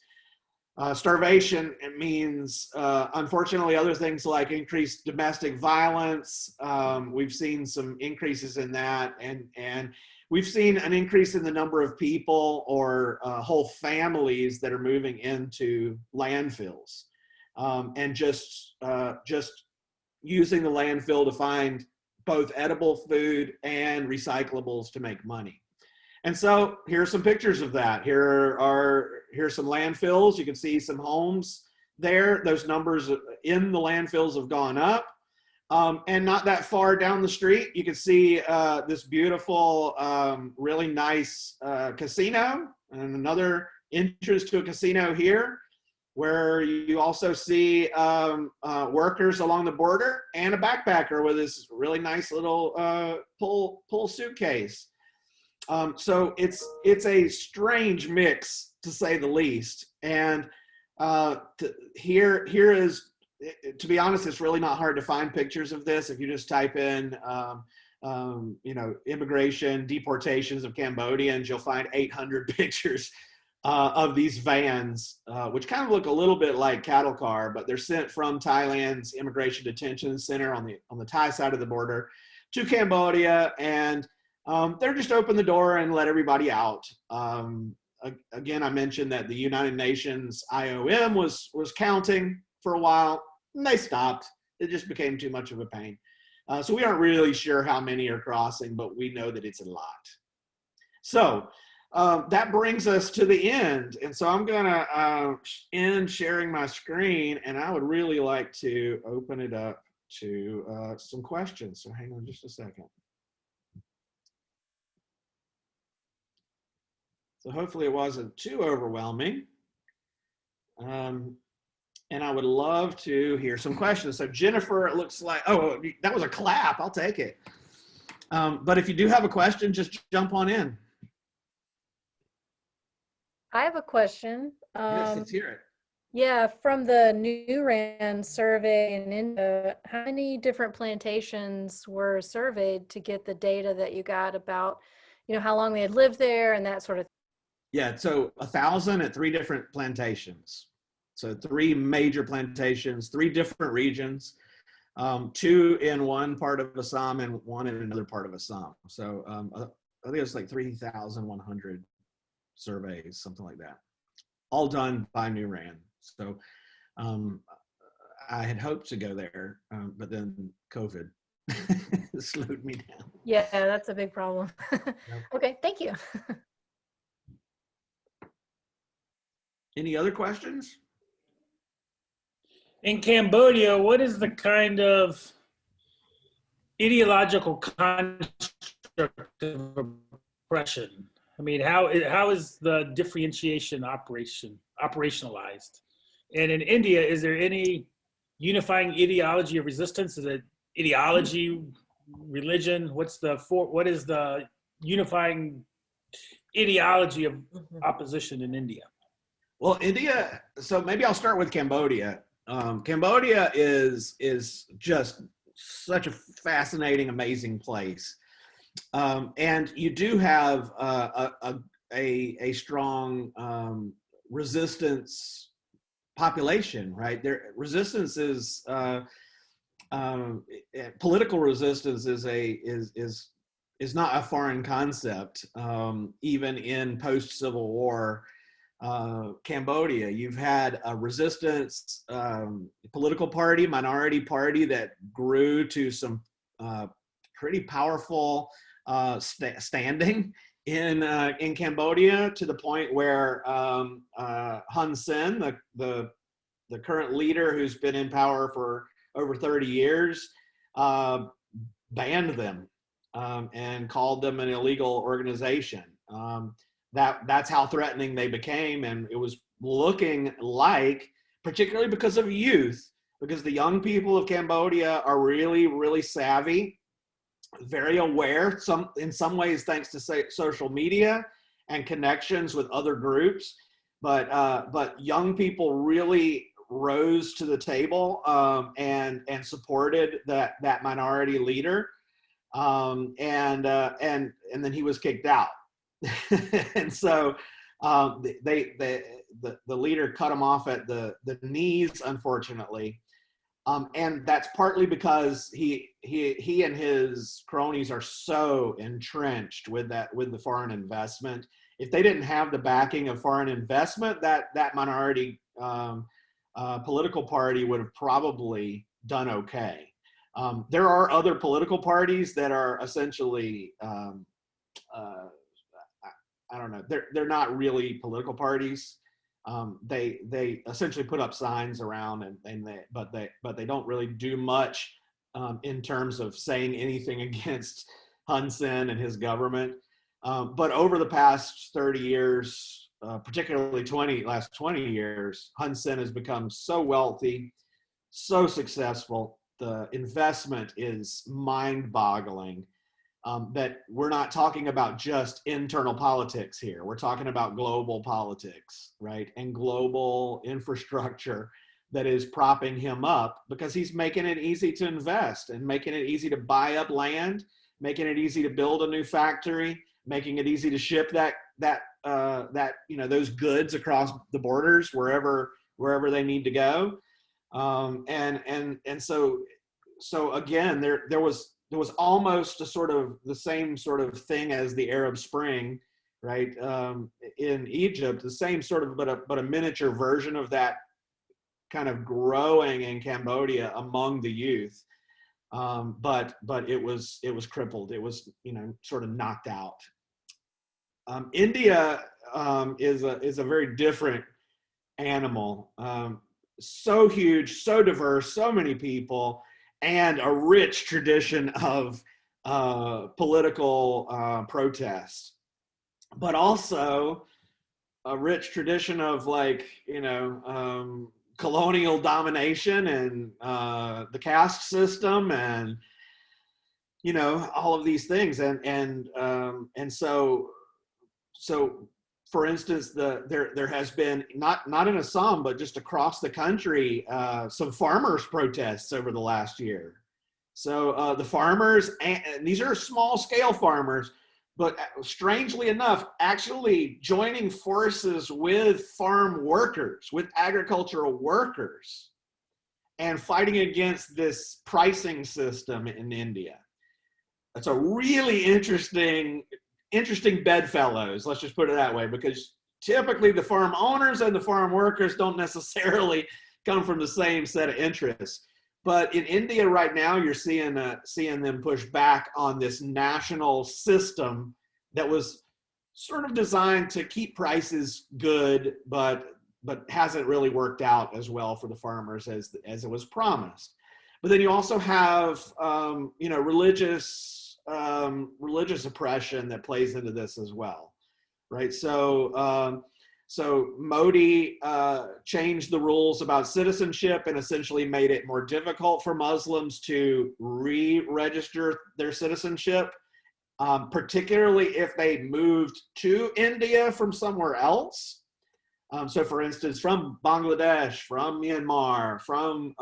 starvation. It means, unfortunately, other things like increased domestic violence. We've seen some increases in that, and we've seen an increase in the number of people or whole families that are moving into landfills, and just using the landfill to find both edible food and recyclables to make money. And so here's some pictures of that. Here's some landfills. You can see some homes there. Those numbers in the landfills have gone up. And not that far down the street, you can see this beautiful, really nice casino, and another entrance to a casino here, where you also see workers along the border and a backpacker with this really nice little pull suitcase. So it's a strange mix, to say the least. And here is, to be honest, it's really not hard to find pictures of this. If you just type in, immigration, deportations of Cambodians, you'll find 800 pictures of these vans, which kind of look a little bit like cattle car, but they're sent from Thailand's immigration detention center on the Thai side of the border to Cambodia, and they're just open the door and let everybody out. Again, I mentioned that the United Nations IOM was counting for a while, and they stopped. It just became too much of a pain. So we aren't really sure how many are crossing, but we know that it's a lot. So that brings us to the end. And so I'm going to end sharing my screen, and I would really like to open it up to some questions. So hang on just a second. So hopefully it wasn't too overwhelming. And I would love to hear some questions. So Jennifer, it looks like, oh, that was a clap. I'll take it. But if you do have a question, just jump on in. I have a question. Yes, let's hear it. Yeah, from the New Rand survey in India, how many different plantations were surveyed to get the data that you got about, how long they had lived there and that sort of thing? Yeah, so 1,000 at 3 different plantations. So 3 major plantations, 3 different regions, 2 in one part of Assam and 1 in another part of Assam. So I think it's like 3,100 surveys, something like that, all done by New Rand. So I had hoped to go there, but then COVID slowed me down. Yeah, that's a big problem. Yep. Okay, thank you. Any other questions? In Cambodia, what is the kind of ideological construct of oppression? I mean, how is the differentiation operationalized? And in India, is there any unifying ideology of resistance? Is it ideology, religion? What is the unifying ideology of opposition in India? Well, India, so maybe I'll start with Cambodia. Cambodia is just such a fascinating, amazing place. And you do have a strong resistance population, right? Resistance is political resistance is not a foreign concept. Even in post-Civil War Cambodia, you've had a resistance political party, minority party that grew to some pretty powerful standing in Cambodia, to the point where Hun Sen, the current leader who's been in power for over 30 years, banned them and called them an illegal organization. That's how threatening they became, and it was looking like, particularly because of youth, because the young people of Cambodia are really, really savvy, very aware, in some ways thanks to social media and connections with other groups, but young people really rose to the table and supported that minority leader, and then he was kicked out. And so the leader cut him off at the knees, unfortunately. And that's partly because he and his cronies are so entrenched with the foreign investment. If they didn't have the backing of foreign investment, that minority political party would have probably done okay. There are other political parties that are essentially I don't know. They're not really political parties. They essentially put up signs around, but they don't really do much in terms of saying anything against Hun Sen and his government. But over the past 30 years, particularly last 20 years, Hun Sen has become so wealthy, so successful. The investment is mind-boggling. That we're not talking about just internal politics here. We're talking about global politics, right? And global infrastructure that is propping him up, because he's making it easy to invest and making it easy to buy up land, making it easy to build a new factory, making it easy to ship those goods across the borders wherever they need to go. And so again, there was almost a sort of the same sort of thing as the Arab Spring, right? In Egypt, the same sort of, but a miniature version of that kind of growing in Cambodia among the youth. But it was crippled. It was, sort of knocked out. India is a very different animal. So huge, so diverse, so many people, and a rich tradition of political protest, but also a rich tradition of colonial domination and the caste system, and all of these things. And so for instance, there has been not in Assam, but just across the country, some farmers protests over the last year. So the farmers, and these are small scale farmers, but strangely enough, actually joining forces with farm workers, with agricultural workers, and fighting against this pricing system in India. That's a really interesting bedfellows, let's just put it that way, because typically the farm owners and the farm workers don't necessarily come from the same set of interests. But in India right now, you're seeing them push back on this national system that was sort of designed to keep prices good, but hasn't really worked out as well for the farmers as it was promised. But then you also have religious oppression that plays into this as well, right? So Modi changed the rules about citizenship and essentially made it more difficult for Muslims to re-register their citizenship, particularly if they moved to India from somewhere else. So for instance, from Bangladesh, from Myanmar, from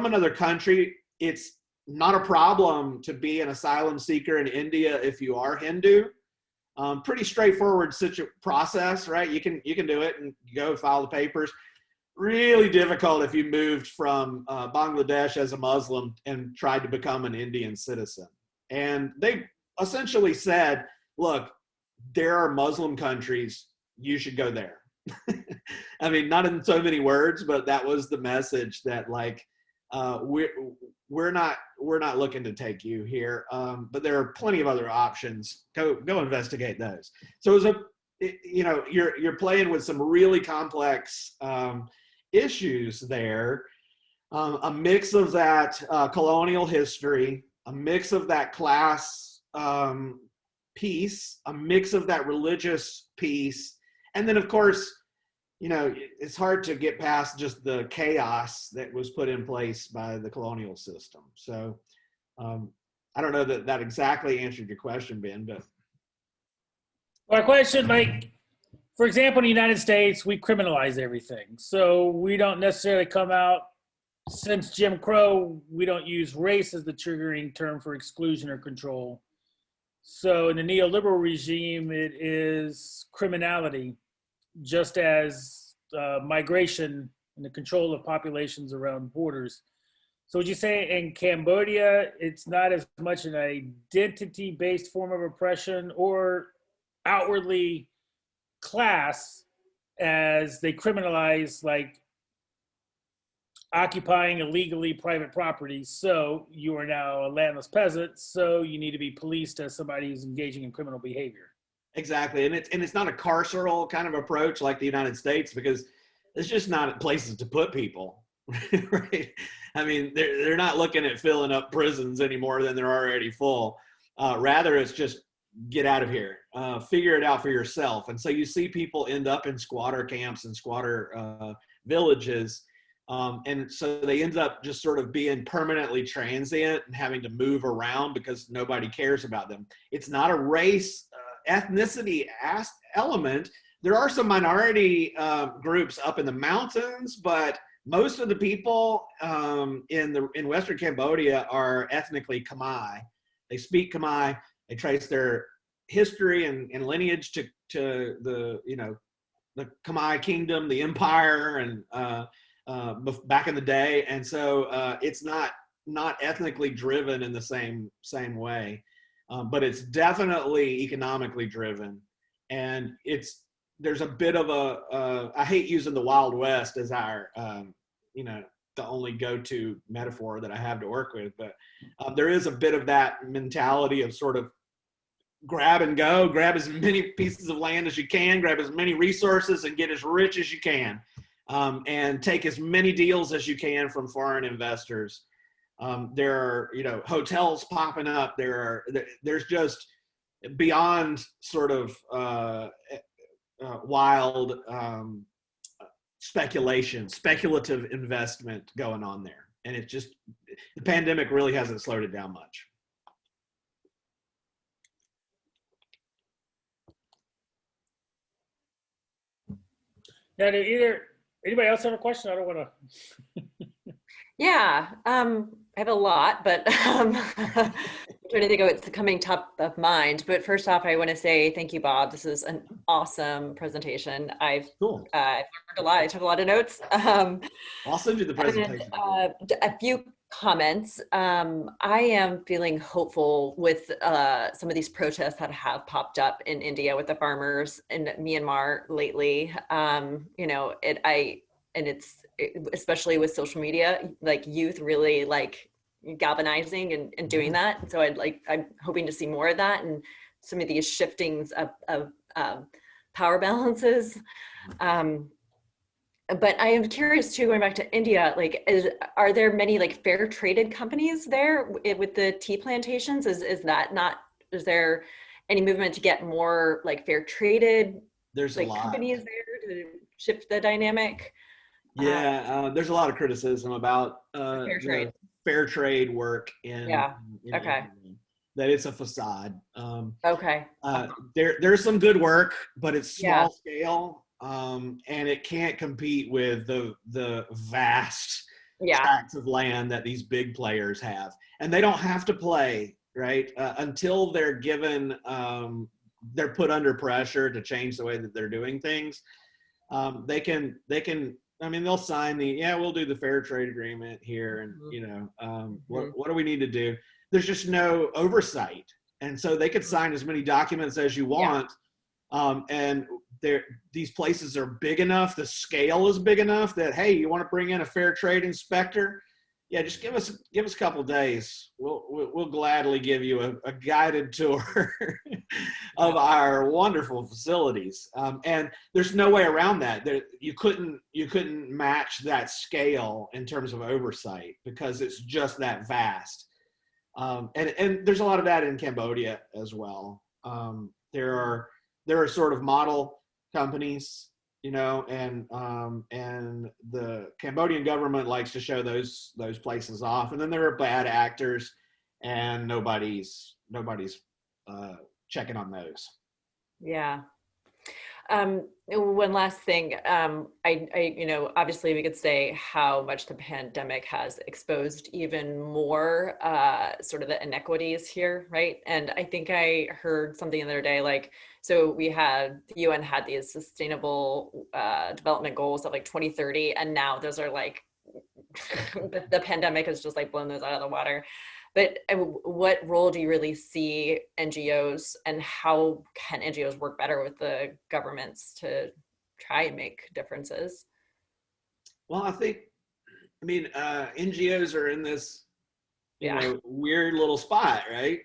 another country, it's not a problem to be an asylum seeker in India if you are Hindu. Pretty straightforward process, right? You can do it and go file the papers. Really difficult if you moved from Bangladesh as a Muslim and tried to become an Indian citizen. And they essentially said, look, there are Muslim countries, you should go there. I mean, not in so many words, but that was the message, that like, we're not looking to take you here, but there are plenty of other options. Go investigate those. So it was you're playing with some really complex issues there, a mix of that colonial history, a mix of that class piece, a mix of that religious piece, and then of course, it's hard to get past just the chaos that was put in place by the colonial system. So I don't know that exactly answered your question, Ben, but. My question, like, for example, in the United States, we criminalize everything. So we don't necessarily come out, since Jim Crow, we don't use race as the triggering term for exclusion or control. So in the neoliberal regime, it is criminality, just as migration and the control of populations around borders. So would you say in Cambodia, it's not as much an identity-based form of oppression or outwardly class as they criminalize like occupying illegally private property? So you are now a landless peasant, so you need to be policed as somebody who's engaging in criminal behavior. Exactly, and it's not a carceral kind of approach like the United States, because it's just not places to put people, right? I mean, they're not looking at filling up prisons any more than they're already full. Rather, it's just get out of here, figure it out for yourself. And so you see people end up in squatter camps and squatter villages, and so they end up just sort of being permanently transient and having to move around because nobody cares about them. It's not a race ethnicity element. There are some minority groups up in the mountains, but most of the people in Western Cambodia are ethnically Khmer. They speak Khmer. They trace their history and lineage to the the Khmer kingdom, the empire, and back in the day. And so it's not ethnically driven in the same way. But it's definitely economically driven, and there's a bit of I hate using the Wild West as our the only go-to metaphor that I have to work with, but there is a bit of that mentality of sort of grab and go, grab as many pieces of land as you can, grab as many resources and get as rich as you can, and take as many deals as you can from foreign investors. There are, hotels popping up. There's just beyond sort of wild speculative investment going on there. And the pandemic really hasn't slowed it down much. Now, do anybody else have a question? I don't want to. Yeah, I have a lot, but I'm trying to think of what's coming top of mind. But first off, I want to say thank you, Bob. This is an awesome presentation. Cool. I've learned a lot. I took a lot of notes. I'll send you the presentation. And, a few comments. I am feeling hopeful with some of these protests that have popped up in India with the farmers in Myanmar lately. You know, it's especially with social media, like youth really like galvanizing and doing that. So I'm hoping to see more of that and some of these shiftings of power balances. But I am curious too, going back to India, like, are there many like fair traded companies there with the tea plantations? Is there any movement to get more like fair traded There's like a lot. companies there to shift the dynamic? Yeah, there's a lot of criticism about fair trade work in Okay. India, that it's a facade. Okay. There's some good work, but it's small scale. And it can't compete with the vast tracts of land that these big players have, and they don't have to play right until they're given they're put under pressure to change the way that they're doing things. They can I mean, they'll sign we'll do the fair trade agreement here, and what do we need to do? There's just no oversight, and so they could sign as many documents as you want. And these places are big enough, the scale is big enough that, hey, you want to bring in a fair trade inspector? Yeah, just give us a couple of days. We'll gladly give you a guided tour of our wonderful facilities. And there's no way around that. You couldn't match that scale in terms of oversight because it's just that vast. And there's a lot of that in Cambodia as well. There are sort of model companies, and the Cambodian government likes to show those places off, and then there are bad actors, and nobody's checking on those. Yeah. One last thing, obviously we could say how much the pandemic has exposed even more sort of the inequities here, right? And I think I heard something the other day, like, so the UN had these sustainable development goals of like 2030, and now those are like, the pandemic has just like blown those out of the water. But what role do you really see NGOs, and how can NGOs work better with the governments to try and make differences? Well, NGOs are in this, weird little spot, right?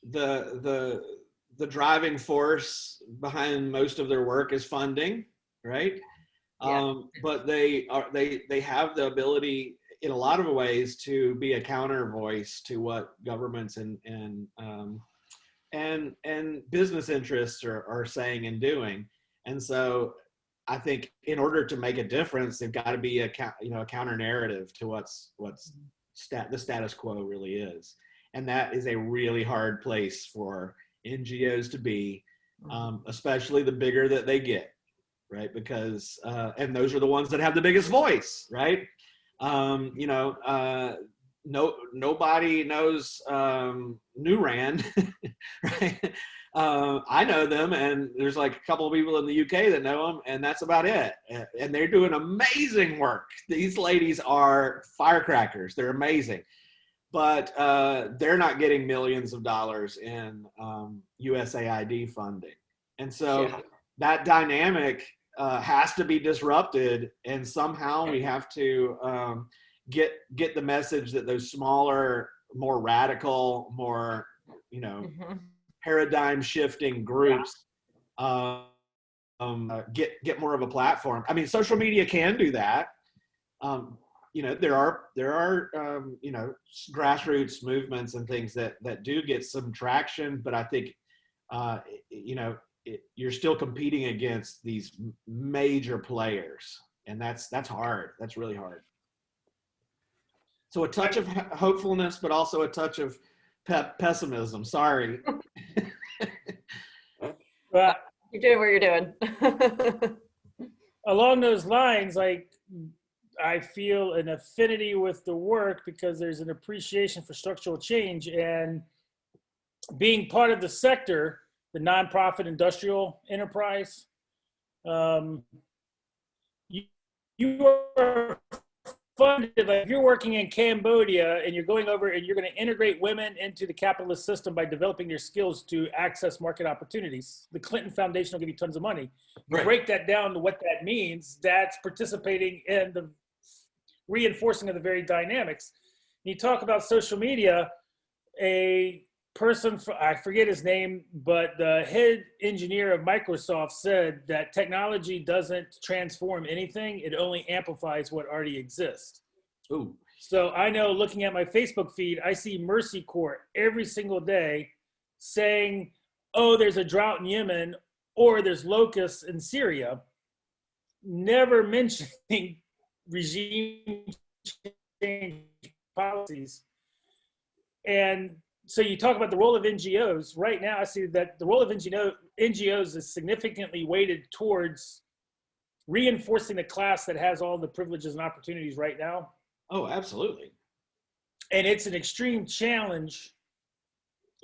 The driving force behind most of their work is funding, right? But they have the ability in a lot of ways to be a counter voice to what governments and business interests are saying and doing. And so I think in order to make a difference, they've got to be a counter narrative to what's the status quo really is. And that is a really hard place for NGOs to be, especially the bigger that they get, right? Because, and those are the ones that have the biggest voice, right? Nobody knows New Rand, right? I know them, and there's like a couple of people in the UK that know them, and that's about it. And they're doing amazing work. These ladies are firecrackers. They're amazing. But they're not getting millions of dollars in USAID funding. And so that dynamic has to be disrupted, and somehow we have to get the message that those smaller, more radical, more paradigm shifting groups get more of a platform. I mean, social media can do that. There are grassroots movements and things that do get some traction, but I think you're still competing against these major players, and that's hard. That's really hard. So a touch of hopefulness, but also a touch of pessimism. Sorry. Well, You're doing what you're doing. Along those lines, like I feel an affinity with the work because there's an appreciation for structural change, and being part of the sector, the nonprofit industrial enterprise, you, you are funded, like if you're working in Cambodia and you're going over and you're going to integrate women into the capitalist system by developing their skills to access market opportunities, the Clinton Foundation will give you tons of money. You Right. break that down to what that means, that's participating in the reinforcing of the very dynamics. You talk about social media, a person, I forget his name, but the head engineer of Microsoft said that technology doesn't transform anything, it only amplifies what already exists. Ooh. So I know, looking at my Facebook feed, I see Mercy Corps every single day saying, oh, there's a drought in Yemen, or there's locusts in Syria, never mentioning regime change policies. And so you talk about the role of NGOs. Right now, I see that the role of NGOs is significantly weighted towards reinforcing the class that has all the privileges and opportunities right now. Oh, absolutely. And it's an extreme challenge.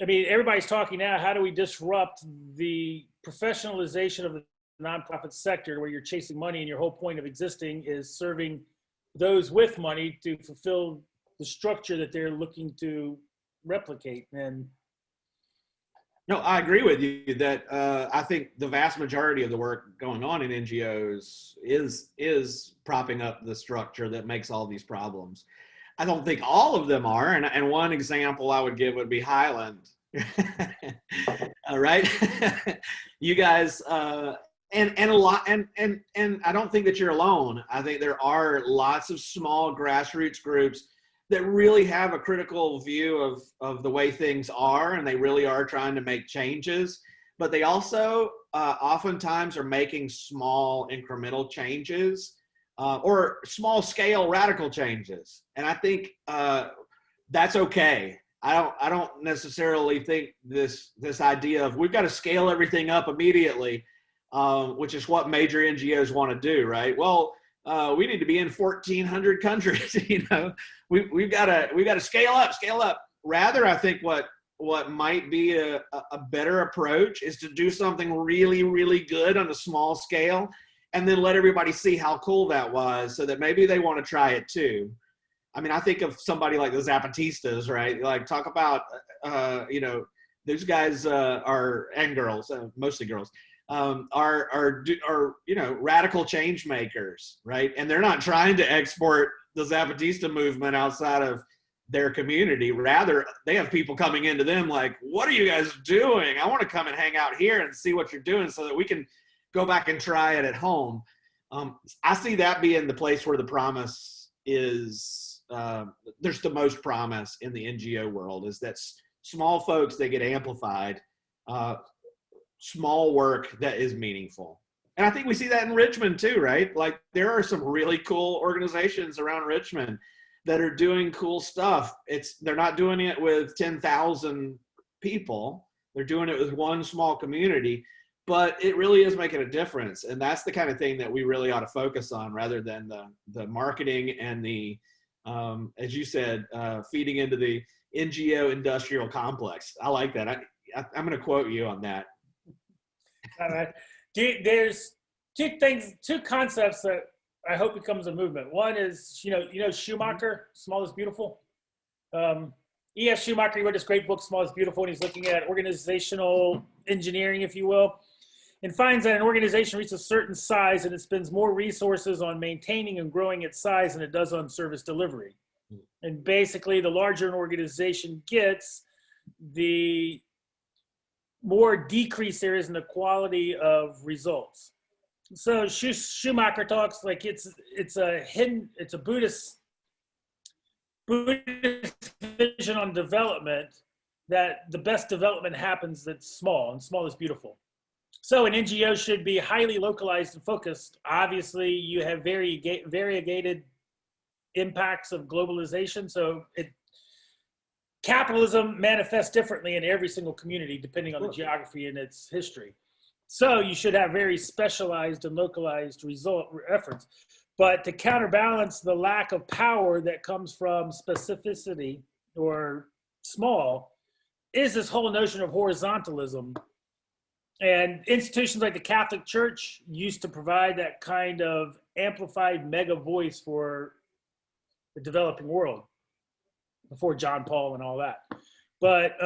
I mean, everybody's talking now, how do we disrupt the professionalization of the nonprofit sector where you're chasing money and your whole point of existing is serving those with money to fulfill the structure that they're looking to replicate. And no, I agree with you that I think the vast majority of the work going on in NGOs is propping up the structure that makes all these problems. I don't think all of them are, and one example I would give would be Highland. Right? You guys and a lot and I don't think that you're alone. I think there are lots of small grassroots groups that really have a critical view of the way things are, and they really are trying to make changes, but they also oftentimes are making small incremental changes or small scale radical changes. And I think that's okay. I don't necessarily think this idea of we've got to scale everything up immediately, which is what major NGOs want to do, right? Well, we need to be in 1,400 countries. You know, we've got to scale up. Rather, I think what might be a better approach is to do something really, really good on a small scale, and then let everybody see how cool that was, so that maybe they want to try it too. I mean, I think of somebody like the Zapatistas, right? Like, talk about, you know, those guys are, and girls, mostly girls, are you know, radical change makers, right? And they're not trying to export the Zapatista movement outside of their community. Rather, they have people coming into them like, what are you guys doing? I want to come and hang out here and see what you're doing so that we can go back and try it at home. I see that being the place where the promise is, there's the most promise in the NGO world, is that small folks that get amplified, small work that is meaningful. And I think we see that in Richmond too, right? Like, there are some really cool organizations around Richmond that are doing cool stuff. They're not doing it with 10,000 people. They're doing it with one small community, but it really is making a difference. And that's the kind of thing that we really ought to focus on, rather than the marketing and the, as you said, feeding into the NGO industrial complex. I like that. I'm going to quote you on that. all right. There's two concepts that I hope becomes a movement. One is, you know Schumacher, Small is Beautiful. E.F. Schumacher, he wrote this great book, Small is Beautiful, and he's looking at organizational engineering, if you will, and finds that an organization reaches a certain size and it spends more resources on maintaining and growing its size than it does on service delivery. And basically, the larger an organization gets, the more decrease there is in the quality of results. So Schumacher talks like it's a Buddhist vision on development, that the best development happens that's small, and small is beautiful. So an NGO should be highly localized and focused. Obviously, you have variegated impacts of globalization. So capitalism manifests differently in every single community, depending on the geography and its history. So you should have very specialized and localized result efforts. But to counterbalance the lack of power that comes from specificity or small is this whole notion of horizontalism. And institutions like the Catholic Church used to provide that kind of amplified mega voice for the developing world before John Paul and all that. But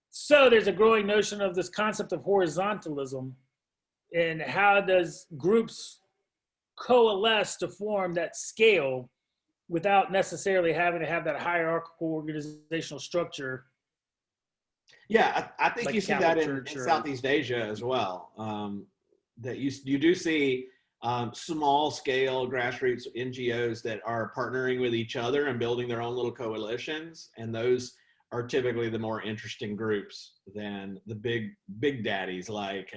so there's a growing notion of this concept of horizontalism, and how does groups coalesce to form that scale without necessarily having to have that hierarchical organizational structure. Yeah, I think Like you see that in Southeast Asia as well. That you do see small scale grassroots NGOs that are partnering with each other and building their own little coalitions, and those are typically the more interesting groups than the big daddies like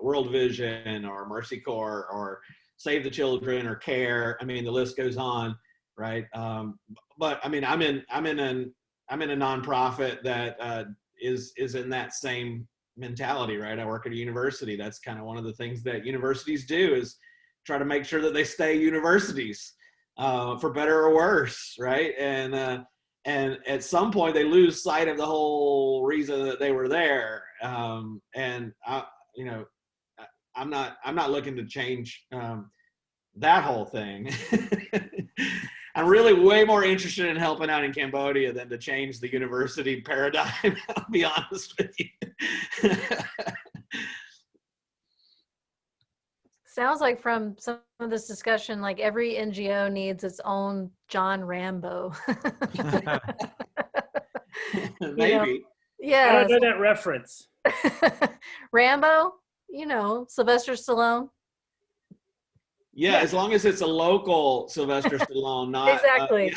World Vision or Mercy Corps or Save the Children or CARE. I mean, the list goes on, right? But I mean, I'm in a nonprofit that is in that same mentality, right? I work at a university. That's kind of one of the things that universities do, is try to make sure that they stay universities, for better or worse, right? And at some point they lose sight of the whole reason that they were there. And I'm not looking to change that whole thing. I'm really way more interested in helping out in Cambodia than to change the university paradigm. I'll be honest with you. Sounds like from some of this discussion, like every NGO needs its own John Rambo. Maybe. Yeah. I don't know that reference. Rambo, Sylvester Stallone. Yeah, as long as it's a local Sylvester Stallone, not exactly.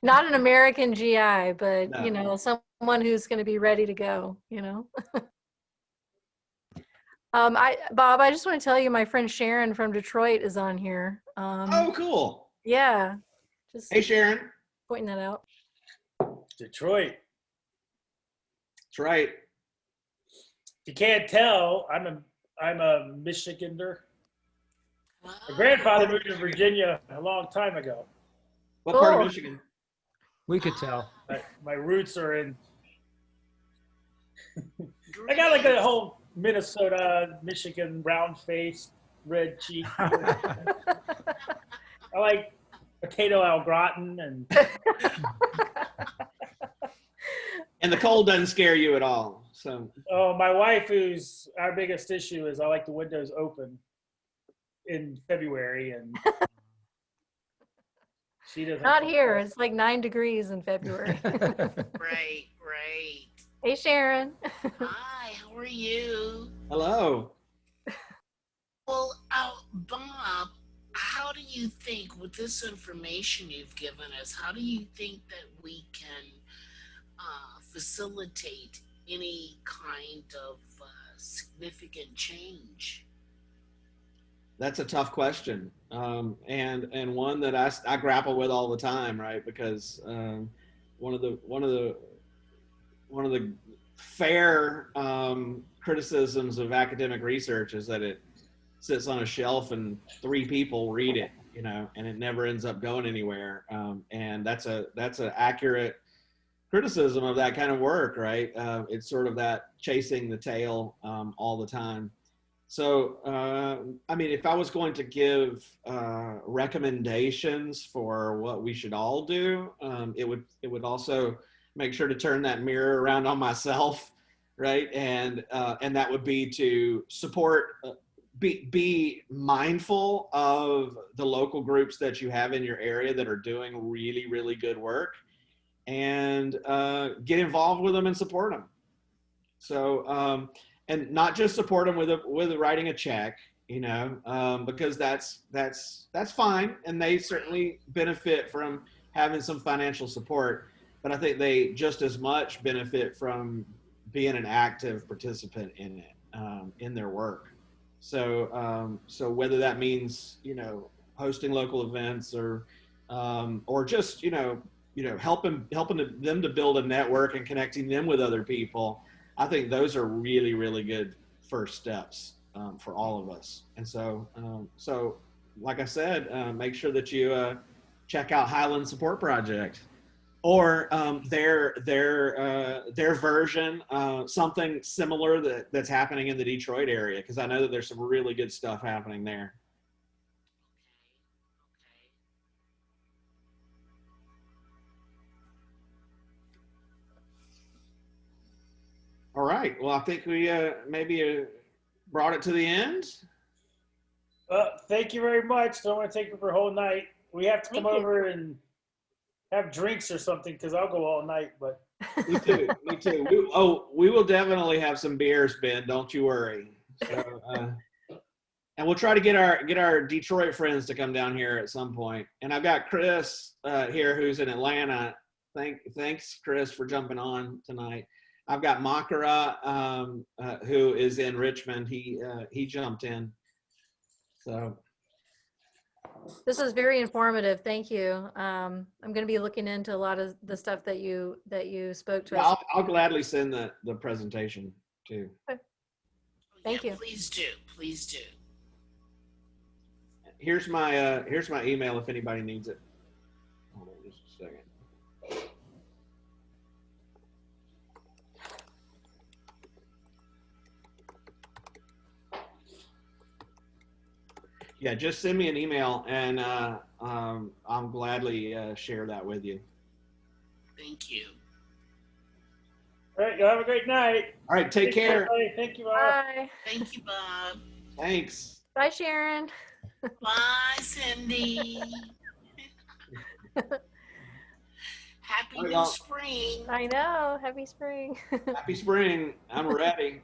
Not an American GI, but No. Someone who's going to be ready to go. Bob, I just want to tell you, my friend Sharon from Detroit is on here. Oh, cool. Yeah. Just Hey, Sharon. pointing that out. Detroit. That's right. If you can't tell, I'm a Michigander. My grandfather moved to Virginia a long time ago. What part Cool. of Michigan? We could tell. My roots are in. I got like a whole Minnesota, Michigan, round face, red cheek. I like potato au gratin and. And the cold doesn't scare you at all. So. Oh, my wife, who's our biggest issue, is I like the windows open in February, and she doesn't. Not here. It's like 9 degrees in February. Right. Hey, Sharon. Hi, how are you? Hello. Well, Bob, how do you think, with this information you've given us, how do you think that we can facilitate any kind of significant change? That's a tough question, and one that I grapple with all the time, right? Because one of the fair criticisms of academic research is that it sits on a shelf and 3 people read it, and it never ends up going anywhere. And that's an accurate criticism of that kind of work, right? It's sort of that chasing the tail all the time. So, I mean, if I was going to give recommendations for what we should all do, it would also make sure to turn that mirror around on myself, right? And that would be to support, be mindful of the local groups that you have in your area that are doing really, really good work, and get involved with them and support them. So, and not just support them with writing a check, because that's fine, and they certainly benefit from having some financial support. But I think they just as much benefit from being an active participant in it, in their work. So whether that means hosting local events or just helping them to build a network and connecting them with other people. I think those are really, really good first steps for all of us. And so, like I said, make sure that you check out Highland Support Project or their version, something similar that's happening in the Detroit area, because I know that there's some really good stuff happening there. All right. Well, I think we maybe brought it to the end. Thank you very much. Don't want to take you for a whole night. We have to come Thank you. over and have drinks or something because I'll go all night. But Me too. Me too. We will definitely have some beers, Ben. Don't you worry. So, and we'll try to get our Detroit friends to come down here at some point. And I've got Chris here, who's in Atlanta. Thanks, Chris, for jumping on tonight. I've got Makara, who is in Richmond. He jumped in. So. This was very informative. Thank you. I'm going to be looking into a lot of the stuff that you spoke to Yeah, us. I'll gladly send the presentation too. Thank you. Please do. Please do. Here's my email if anybody needs it. Hold on just a second. Yeah, just send me an email and I'll gladly share that with you. Thank you. all right, you have a great night. All right, take care. Everybody. Thank you, Bob. Bye. Thank you, Bob. Thanks. Bye, Sharon. Bye, Cindy. Happy Bye, new y'all. spring. I know. Happy spring. Happy spring. I'm ready.